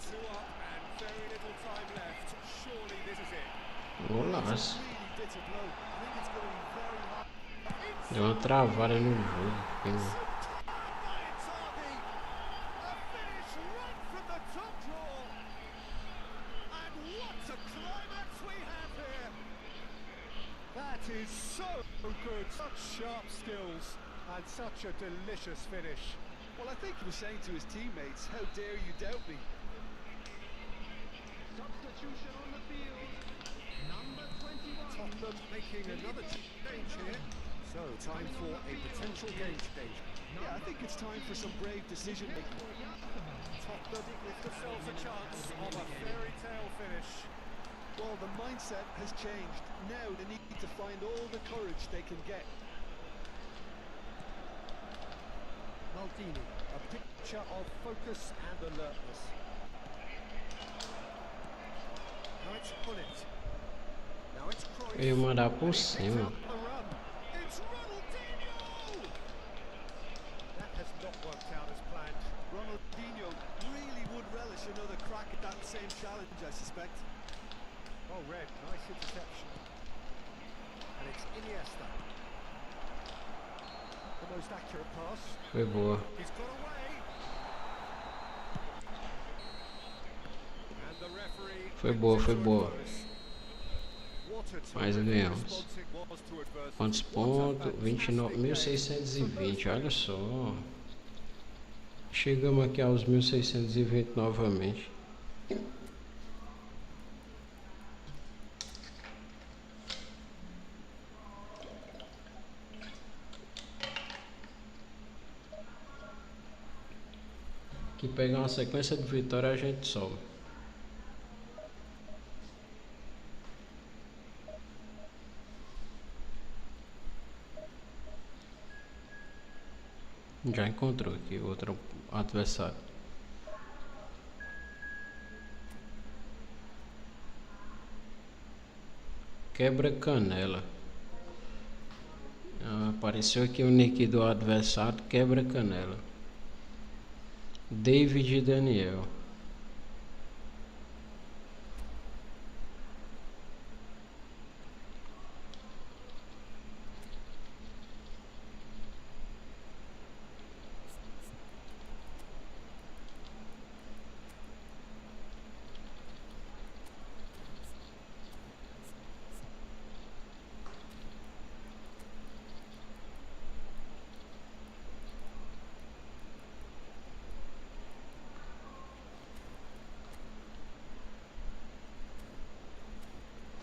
Two up and very little time left. Surely this is it. Golaço. Really bitter blow. I think it's going to be very hard. Deu uma travada no jogo. Inzaghi. A finish right from the top drawer. And what a climax we have here. That is so good. Such sharp skills and such a delicious finish. Well, I think he was saying to his teammates, how dare you doubt me? Substitution on the field. Number 21. Tottenham making another change here. So time for a potential game change. Yeah, I think it's time for some brave decision making. Tottenham with themselves a chance of a fairy tale finish. Well, the mindset has changed. Now they need to find all the courage they can get. Maldini, a picture of focus and alertness. Now it's Gullit. Now it's Cruyff. Eu ia mandar por cima. Out the run. It's Ronaldinho! That has not worked out as planned. Ronaldinho really would relish another crack at that same challenge, I suspect. Oh, Red, nice interception. And it's Iniesta. The most accurate pass. Foi boa. He's got away. And the referee Foi boa, foi boa. What a Mas terrific ganhamos. response it was to adversity. Quantos pontos? 29.620, olha só. Chegamos aqui aos 1.620 novamente. Que pegar uma sequência de vitória a gente sobe. Já encontrou aqui outro adversário. Quebra-canela. Apareceu aqui o nick do adversário, quebra-canela. David e Daniel.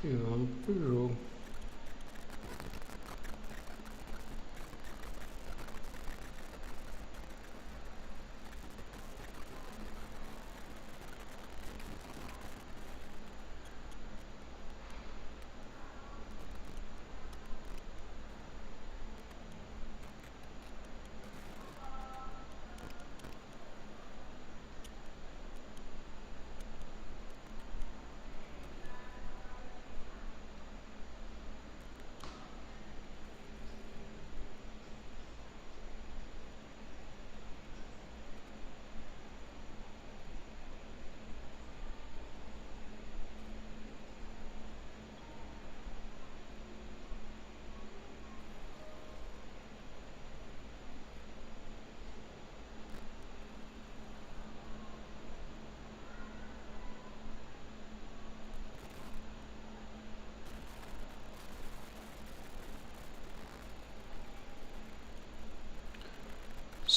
E vamos pro jogo.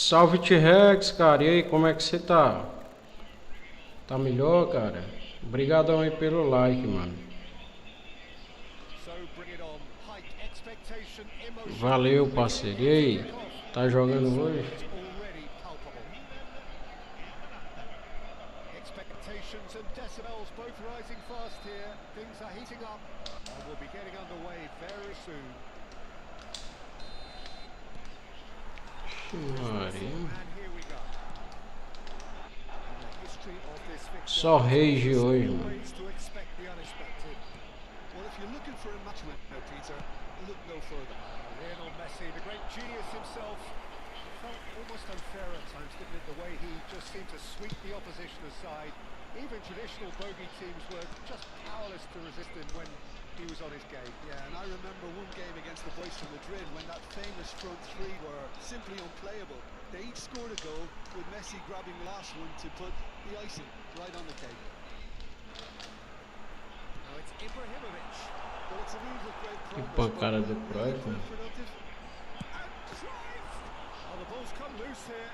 Salve T-Rex, cara. E aí, como é que você tá? Tá melhor, cara? Obrigadão aí pelo like, mano. So bring it on. Height, expectation, emotion. Valeu, The game parceiro. E is aí, kick off. tá jogando Inside, hoje? it's already palpable. Expectations and decibels both rising fast here. Things are heating up and we'll be getting underway very soon. Maria. And here we go. And the history of this fixture Só rage is hoje, mano. always to expect the unexpected. Well, if you're looking for a match winner, Peter, look no further. Lionel Messi, the great genius himself, it felt almost unfair at times, didn't it, the way he just seemed to sweep the opposition aside. Even traditional bogey teams were just powerless to resist him when he was on his game. Yeah, and I remember one game against the boys from Madrid when that famous front three were simply unplayable. They each scored a goal, with Messi grabbing the last one to put the icing right on the cake. Now it's Ibrahimovic. Well, it's a move with great Que promise, pancada but do will it Cruyff, prove mano. productive? And drives! Oh, the ball's come loose here.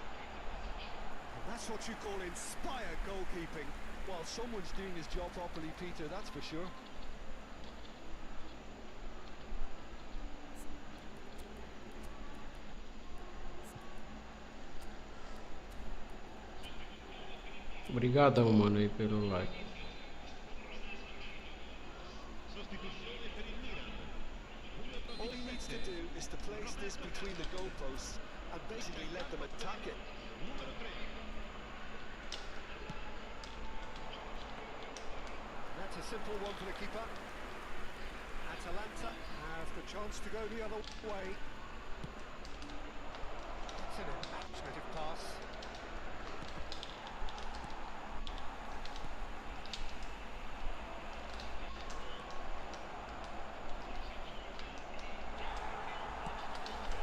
And that's what you call inspired goalkeeping. Well, someone's doing his job properly, Peter, that's for sure. Obrigadão, mano, aí pelo like. Sostituzione per il Milan. All he needs to do is to place this between the goalposts and basically let them attack it. Numero 3. That's a simple one for the keeper. Atalanta have the chance to go the other way. It's an imaginative pass.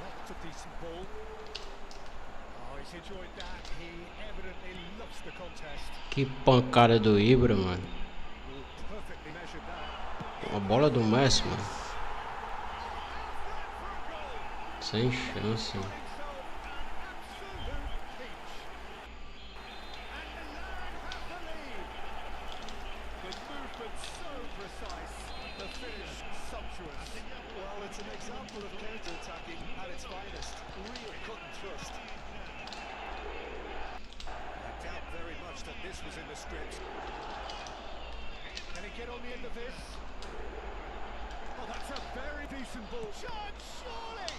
That's a decent ball. Oh, he's enjoyed that. He evidently loves the contest. Que pancada do Ibra, mano. Perfectly measured that. A bola do Messi, mano. Sem chance, mano. Well, it's an example of counter-attacking at its finest. Real cut and thrust. I doubt very much that this was in the script. Can he get on the end of this? Oh, that's a very decent ball. Shot, surely!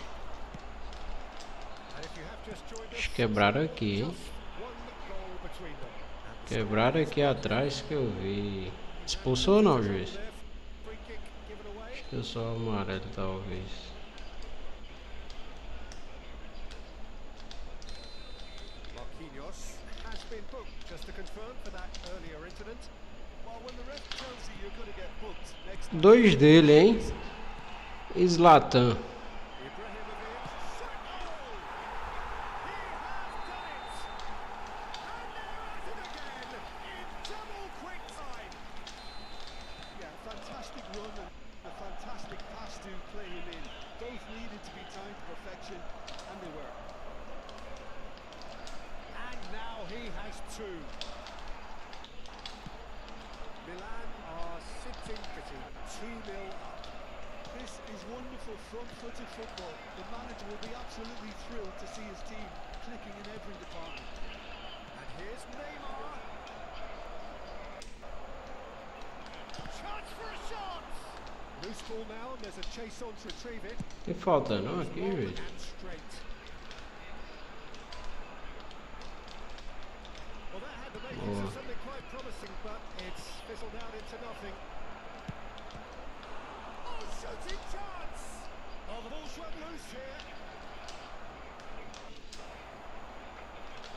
And if you have just joined us, Quebraram aqui, hein? just one goal between them. And Quebraram aqui atrás que eu vi. Expulsou ou não, juiz? there, free kick given away. Acho que eu só amarelo, talvez. Marquinhos has been booked, just to confirm, for that earlier incident. Well, when the ref tells you you're going to get booked next time, Dois dele, hein? Zlatan. Ibrahimovic, shot goal! He has done it! And they're at it again in double quick time. yeah, fantastic run and a fantastic pass to play him in. Both needed to be timed to perfection, and they were. And now he has two. Milan are sitting pretty, 2-0 up. This is wonderful front-footed football. The manager will be absolutely thrilled to see his team clicking in every department. And here's Neymar. Chance for a shot! Loose ball now, and there's a chase on to retrieve it. Tem falta não aqui, Long juiz? and straight. Well, that had the makings of something quite promising, but it's fizzled out into nothing. Oh, shooting chance! Oh, the ball's run loose here.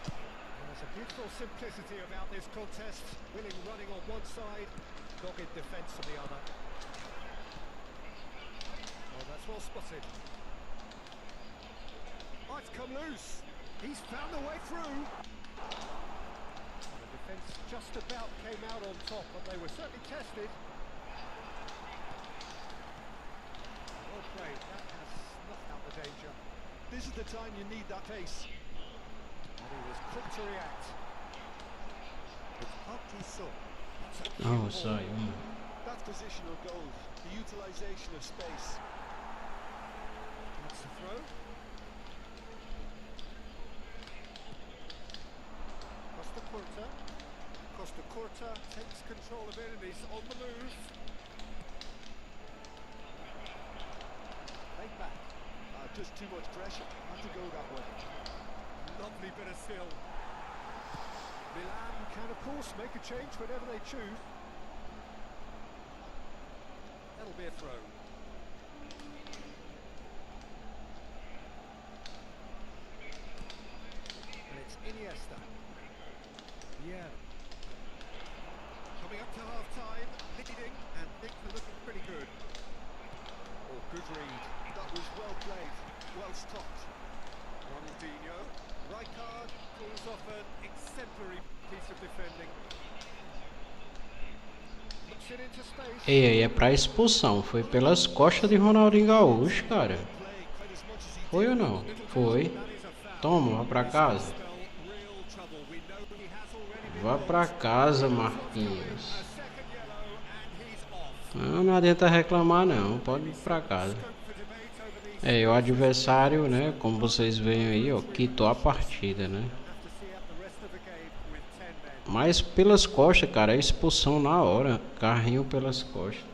There's a beautiful simplicity about this contest. Willing running on one side, dogged defence on the other. Oh, that's well spotted. Oh, it's come loose. He's found a way through. The defence just about came out on top, but they were certainly tested. Well played. That has snuffed out the danger. This is the time you need that pace. And he was quick to react. It's up to Son. That's a cute Oh, ball. saiu, mano. That's positional goal, the utilisation of space. That's the throw. Costa Curta takes control of it and he's on the move. Right back. Just too much pressure, not to go that way. Lovely bit of skill. Milan can of course make a change whenever they choose. That'll be a throw. And it's Iniesta. Yeah. Coming up to half time, leading, and things are looking pretty good. Oh, good read. That was well played, well stopped. Ronaldinho. Rijkaard pulls off an exemplary piece of defending. Looks it into space. E aí é pra expulsão. Foi pelas costas de Ronaldinho Gaúcho, cara. Play quite as much as he Foi ou não? Foi. That is a foul. Toma, vá pra casa. Spell real trouble. We know he has already been Vá pra boxed. casa, A Marquinhos. second yellow and he's off. Não adianta reclamar não. Pode ir pra casa. Scope for debate over these. É, e o adversário, né? Como vocês veem aí, ó, quitou a partida, né? Have to see out the rest of the game with 10 men. Mas pelas costas, cara, é expulsão na hora. Carrinho pelas costas.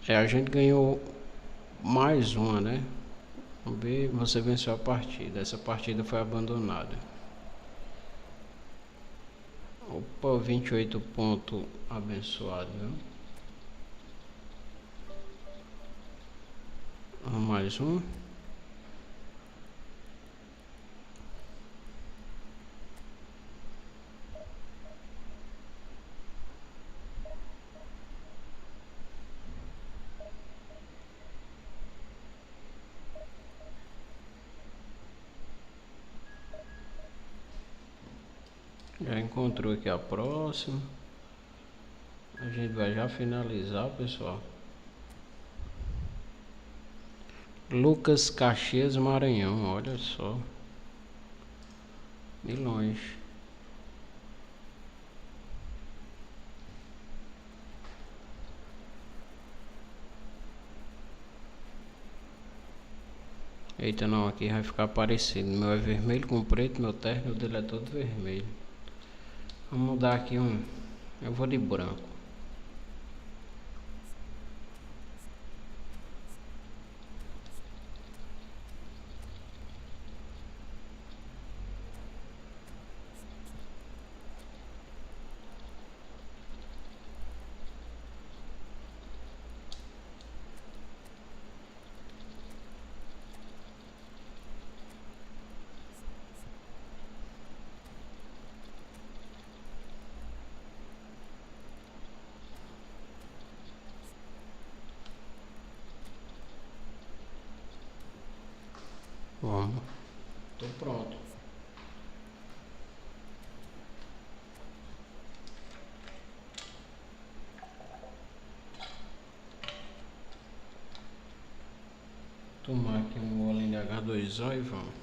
É, a gente ganhou mais uma, né? Vamos ver, você venceu a partida. Essa partida foi abandonada. Opa, 28 pontos abençoado, viu? Mais um. Já encontrou aqui a próxima. A gente vai já finalizar, pessoal. Lucas Caxias, Maranhão, olha só. De longe. Eita, não, aqui vai ficar parecido. Meu é vermelho com preto, meu terno dele é todo vermelho. Vamos mudar aqui um. Eu vou de branco. Vamos. Tô pronto. Tomar aqui um golinho de H2O e vamos.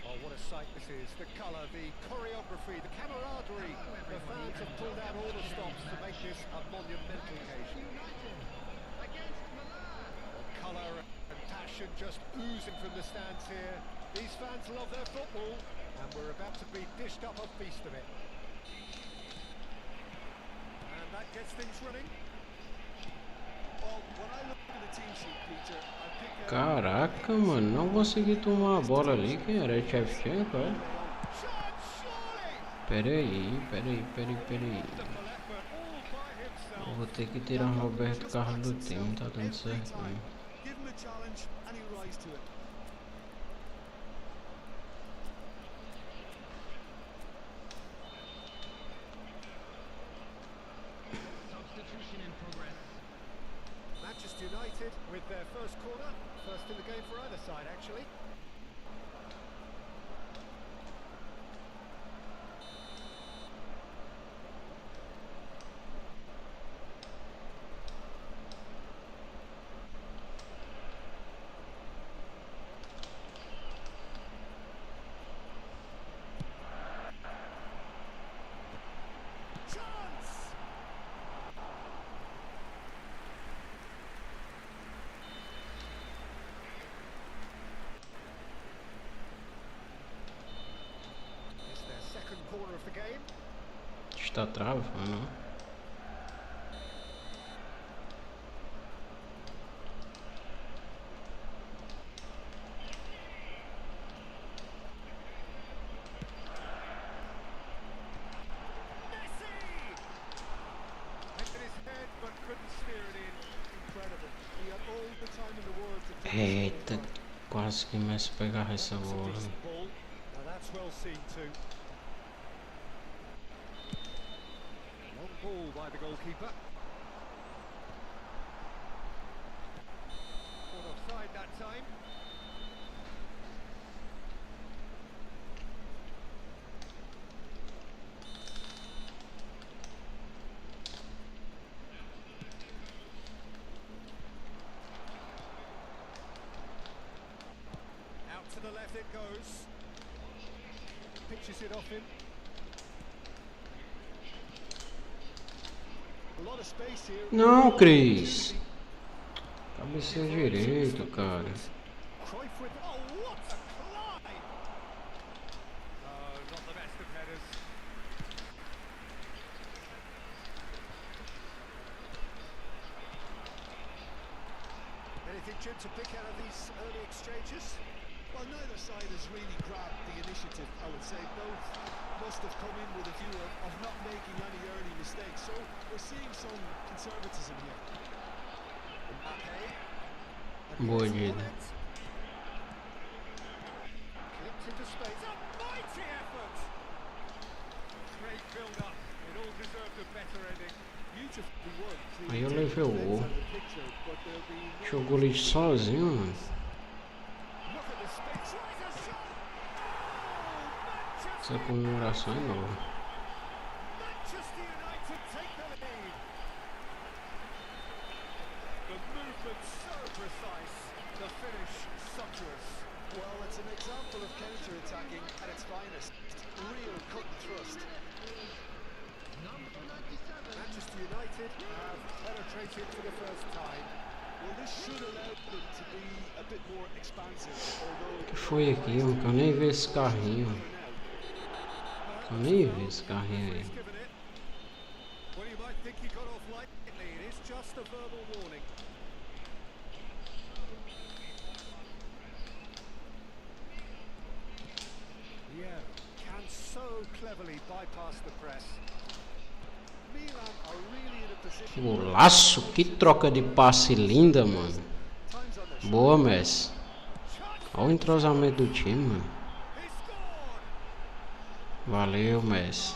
Oh, what a sight this is. The colour, the choreography, the camaraderie. The fans have pulled out all the stops to make this a monumental occasion. Colour and passion just oozing from the stands here. These fans love their football, and we're about to be dished up a feast of it. And that gets things running. Well, when I look at the team sheet, Peter, I pick out Caraca, mano, não consegui tomar a bola ali. Quem era? Shevchenko, é? Shot, surely! Peraí. Wonderful effort, all by himself. Eu vou ter que tirar o Roberto Carlos do time, não tá dando certo não. give him a challenge and he rise to it. Substitution in progress. Manchester United United with their first corner. First in the game for either side, actually. Corner of the game. Está travando. Eita, quase que me pegar essa bola. That's well seen too. Long ball by the goalkeeper. Caught offside that time. Out to the left it goes. Pitches it off him. Não, Cris. Cabeceio direito, cara. Anything, Jim, to pick out of these early exchanges? Well, neither side has really grabbed the initiative, I would say. Both must have come in with a view of not making any early mistakes. So we're seeing some conservatism here. Boa, Dida. Clipped into space. A mighty effort! Great build-up. It all deserved a better ending. Beautifully won. Aí eu levei o gol. Jogou ele sozinho, mano. Essa comemoração é nova. Manchester United take the lead. The movement so precise, the finish sumptuous. Well, it's an example of counter-attacking at its finest. Real cut and thrust. Manchester United have penetrated for the first time. Well, this should allow them to be a bit more expansive, although... O que foi aqui? Eu nunca nem vi esse carrinho. Eu nem vi esse carrinho aí. Well, you might think he got off lightly. It is just a verbal warning. Yeah, can so cleverly bypass the press. Milan are really in a position... Golaço! Que troca de passe linda, mano. Boa, Messi. Olha o entrosamento do time, mano. Valeu, Messi.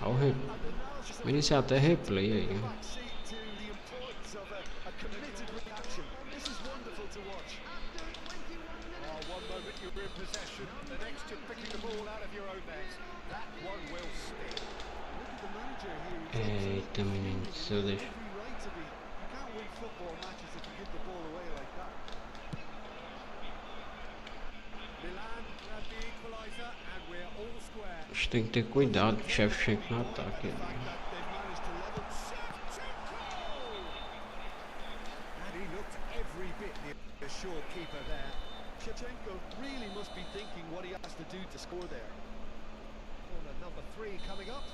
Olha o iniciar até replay aí. Eita, menino, se eu deixo. A gente tem que ter cuidado, o chefe chega no ataque. Shevchenko really must be thinking what he has to do to score there. Corner number 3 coming up.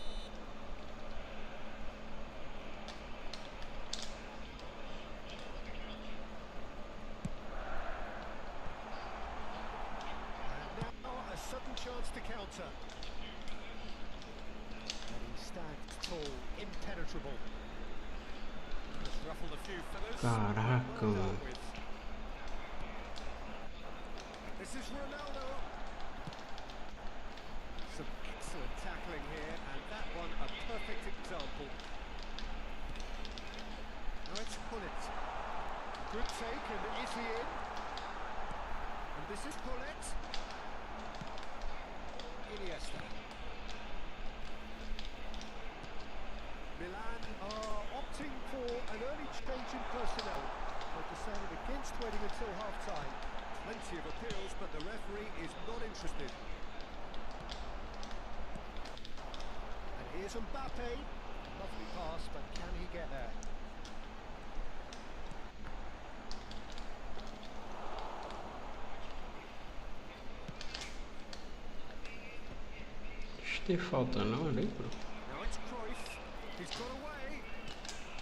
And now a sudden chance to counter. And he stands tall, impenetrable. Just ruffled a few feathers. Caraca, mano. This is Ronaldo. Some excellent tackling here, and that one a perfect example. taken. Is he in? And this is Paulette. Iniesta. Milan are opting for an early change in personnel. They decided against waiting until half-time. Plenty of appeals, but the referee is not interested. And here's Mbappe. Lovely pass, but can he get there? Acho que tem falta não ali, bro. Now it's Cruyff. He's got away.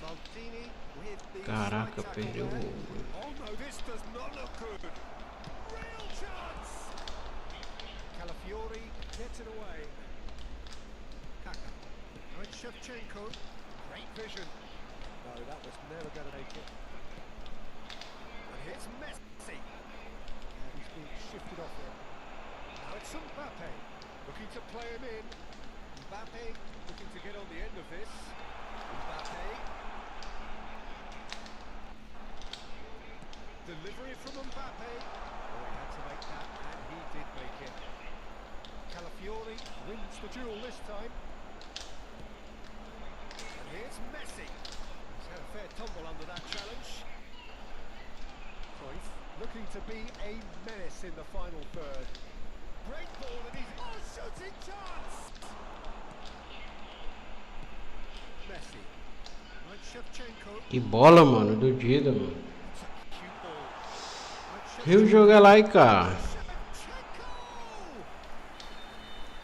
Maldini with the Caraca, side tackle perdeu there. o... Oh no, this does not look good. Real chance. Calafiori gets it away. Kaka. Now it's Shevchenko. Great vision. No, that was never going to make it. And here's Messi. And he's being shifted off here. Now it's Mbappe. Looking to play him in. Mbappe looking to get on the end of this. Mbappe. Delivery from Mbappe. Oh, he had to make that, and he did make it. Calafiori wins the duel this time. And here's Messi. He's had a fair tumble under that challenge. Cruyff looking to be a menace in the final third. Great ball, and he's... Oh, shooting chance! Messi. Right, Shevchenko. Que bola, mano, do Dida, mano. It's a cute ball. Right, E o jogo é lá, cara. Shevchenko!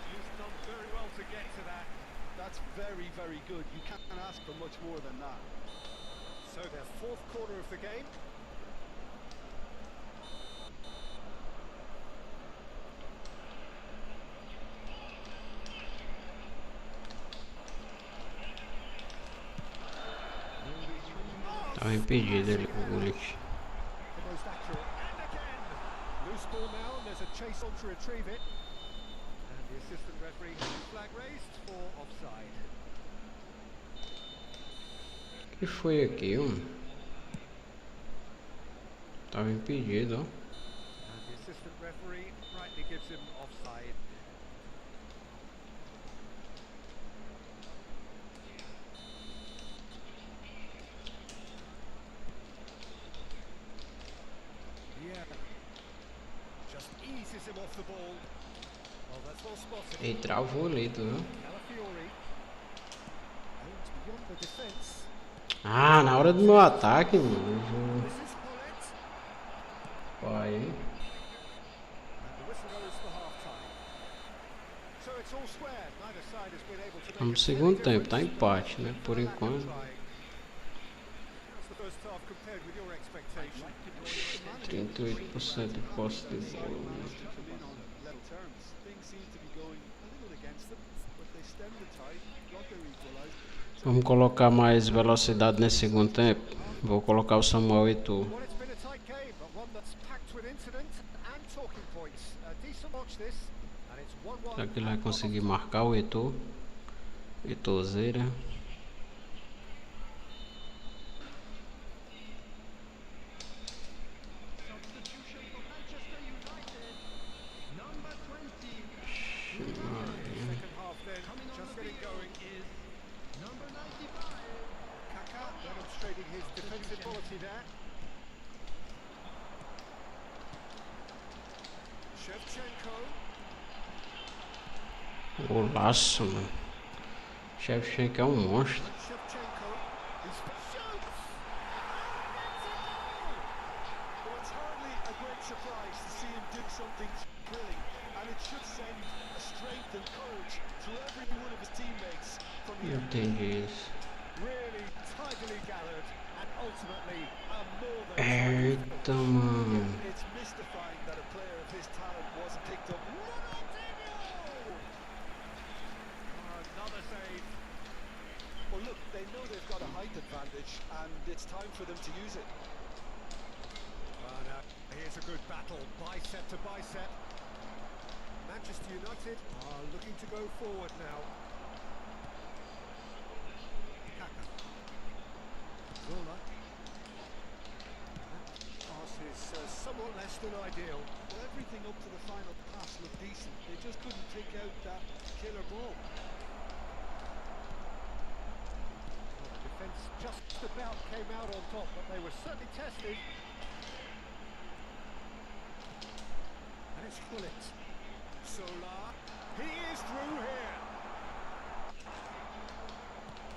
He's done very well to get to that. That's very, very good. You can't ask for much more than that. So their fourth quarter of the game. Tava impedido ali com o Gullit. The most accurate. And again! Loose ball now, and there's a chase on to retrieve it. And the assistant referee has his flag raised for offside. O que foi aqui, mano? Tava impedido, ó. And the assistant referee rightly gives him offside. Yeah. Just eases him off the ball. Well, that's well spotted. Ele travou ali, tu viu? Calafiori. Aims beyond the defence. Ah, na hora do meu ataque, mano. This is Paulette. Pai, hein? And the whistle goes for half-time. So it's all square. Neither side has been able to make Vamos no a segundo clear tempo, tá difference. empate, né? Por Lack of enquanto. trying. How's the first half compared with your expectation? 38% de posse de bola. Managed to come in on level terms. Things seem to be going a little against them, but they stemmed the tide, got their equalizer. Vamos colocar mais velocidade nesse segundo tempo. Vou colocar o Samuel Eto'o. Well, it's been a tight game, but one that's packed with incident and talking points. A decent watch this, and it's 1-1. Será que ele vai conseguir marcar o Eto'o? Eto'zeira. Substitution for Manchester United. Number 20. Second half then, Coming on just the getting field going. is number 95. Kaka demonstrating his defensive quality there. Shevchenko. Golaço, mano. Shevchenko é um monstro. Shevchenko. He's shoots! Well, it's hardly a great surprise to see him do something thrilling, and it should send a strength and courage to every one of his teammates from here. Entendi isso. Really tidily gathered, and ultimately a more than triumphant Eita, mano. It's mystifying that a player of his talent wasn't picked up. another save. Well, look, they know they've got a height advantage, and it's time for them to use it. Now, here's a good battle, bicep to bicep. Manchester United are looking to go forward now. Kaka. Zola. but less than ideal. Well, everything up to the final pass looked decent. They just couldn't pick out that killer ball. Well, the defence just about came out on top, but they were certainly tested. And it's Gullit. Solar. He is through here.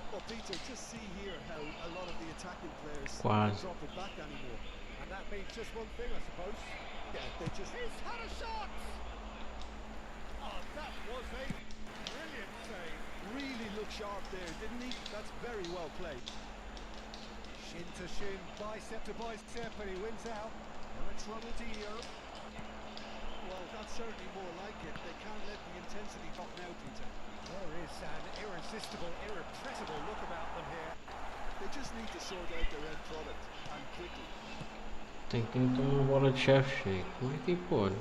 Well, Peter, just see here how a lot of the attacking players Quase. don't drop it back anymore. And that means just one thing, I suppose. Yeah, they just... He's had a shot! Oh, that was a brilliant save. really looked sharp there, didn't he? That's very well played. Shin to shin, bicep to bicep, and he wins out. Now it's Ronaldinho. Well, that's certainly more like it. They can't let the intensity drop now, Peter. There is an irresistible, irrepressible look about them here. They just need to sort out their end product, and quickly. Tem que ter uma bola de chefe. Como é que pode?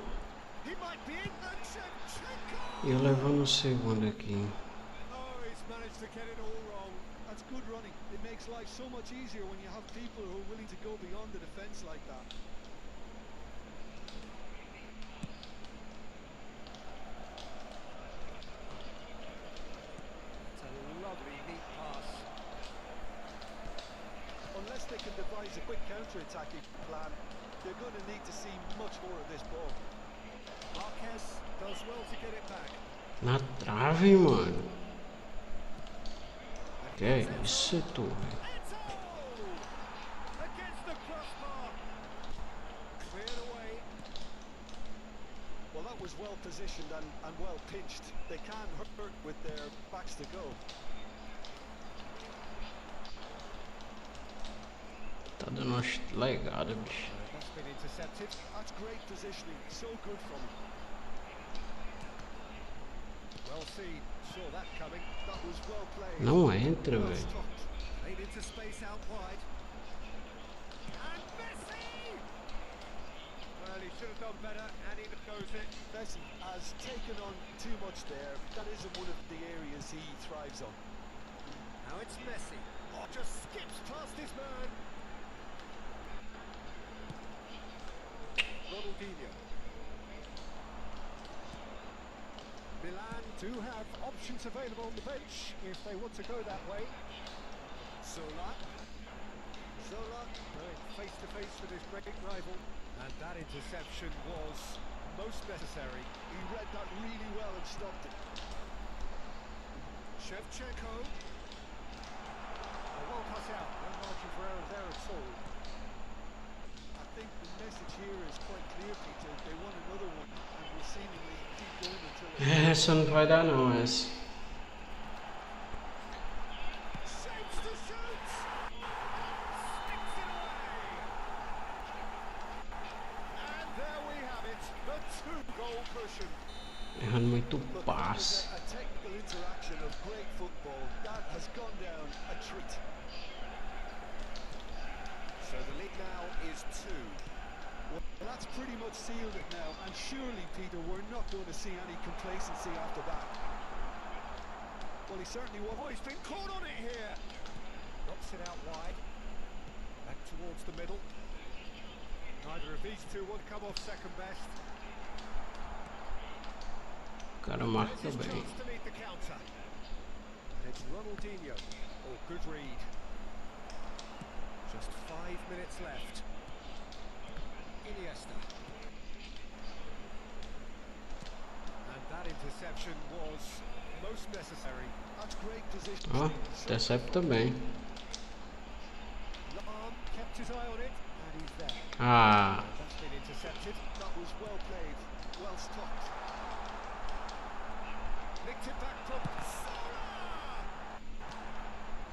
He might be in, and Shevchenko! E eu levando o segundo aqui. Oh, he's managed to get it all wrong. That's good running. It makes life so much easier when you have people who are willing to go beyond the defence like that. It's a lovely, neat pass. Unless they can devise a quick counter-attacking plan, they're going to need to see much more of this ball. Marquez does well to get it back. Na trave, mano. Que é isso, tu? Eto! Against the crossbar. Cleared away. Well, that was well positioned and well pinched. They can't hurt with their backs to go. Tá dando uma legada, bicho. That's been intercepted. That's great positioning. So good from him. Well seen. Saw that coming. That was well played. Não entra, Well velho. stopped. Played into space out wide. And Messi! Well, he should have done better, and he goes it. Messi has taken on too much there. That isn't one of the areas he thrives on. Now it's Messi. Oh, just skips past his man. Ronaldinho. Milan do have options available on the bench if they want to go that way. Zola. Zola going face to face with his great rival. And that interception was most necessary. He read that really well and stopped it. Shevchenko. Well cut out. No margin for error there at all. I think the message here is quite clear, Peter. They want another one and will seemingly keep going until they... Essa não vai dar não, essa. Shapes to shoot! Sticks it away! And there we have it, the two-goal cushion. Errando muito Look, that passe. was a technical interaction of great football. That has gone down a treat. So the lead now is 2. Well, that's pretty much sealed it now, and surely, Peter, we're not going to see any complacency after that. Well, he certainly won't. Oh, he's been caught on it here! Knocks it out wide. Back towards the middle. Neither of these two would come off second best. O cara marca There's his bem. chance to lead the counter. And it's Ronaldinho. Oh, good read. Just 5 minutes left. Iniesta. And that interception was most necessary. That's great position. Ó, intercepta bem. Lam kept his eye on it, and he's there. Ah, That's been intercepted. That was well played, well stopped. Nicked it back from Salah!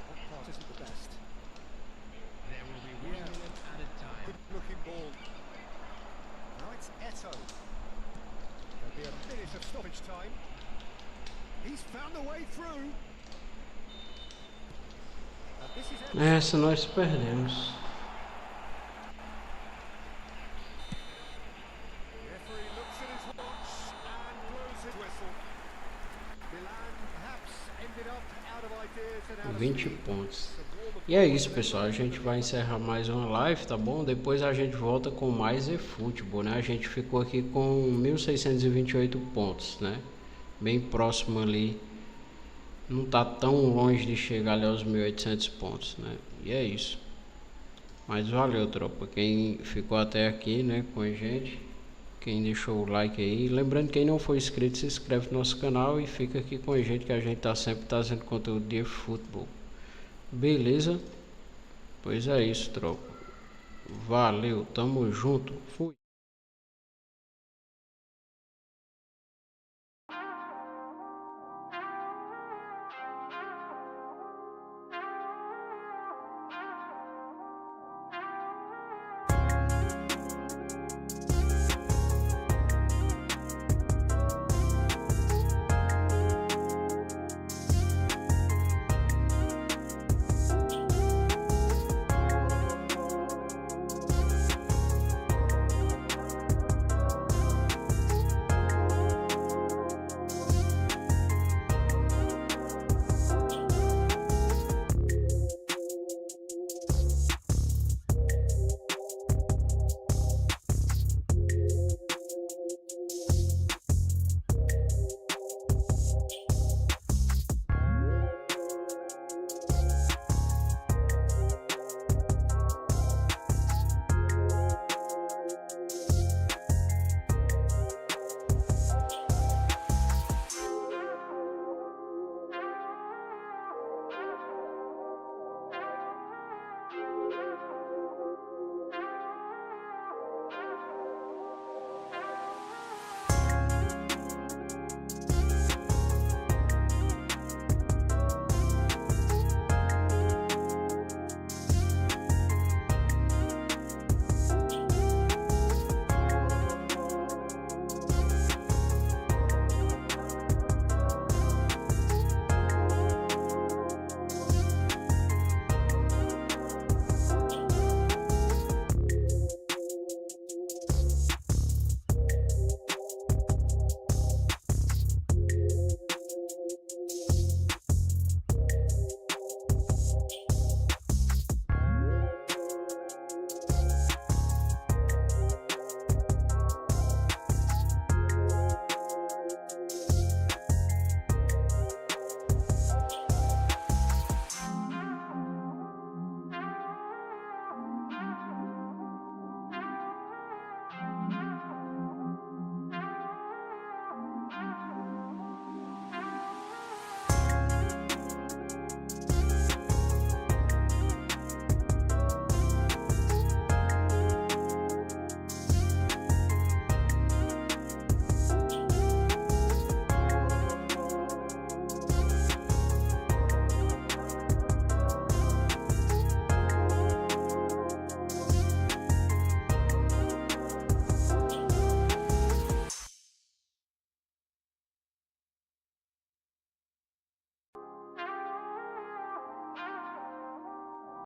That part isn't the best. There will be 1 minute added time. Good looking ball. Now it's Eto. There'll be a minute of stoppage time. He's found the way through. And this is Eto. essa nós perdemos. Referee looks at his watch and blows his whistle. Milan perhaps ended up out of ideas and out of 20 pontos. E é isso, pessoal, a gente vai encerrar mais uma live, tá bom? Depois a gente volta com mais eFootball, né? A gente ficou aqui com 1.628 pontos, né? Bem próximo ali, não tá tão longe de chegar ali aos 1.800 pontos, né? E é isso. Mas valeu, tropa, quem ficou até aqui, né, com a gente, quem deixou o like aí. Lembrando, quem não for inscrito, se inscreve no nosso canal e fica aqui com a gente, que a gente tá sempre trazendo conteúdo de eFootball. Beleza? Pois é isso, tropa. Valeu, tamo junto. Fui.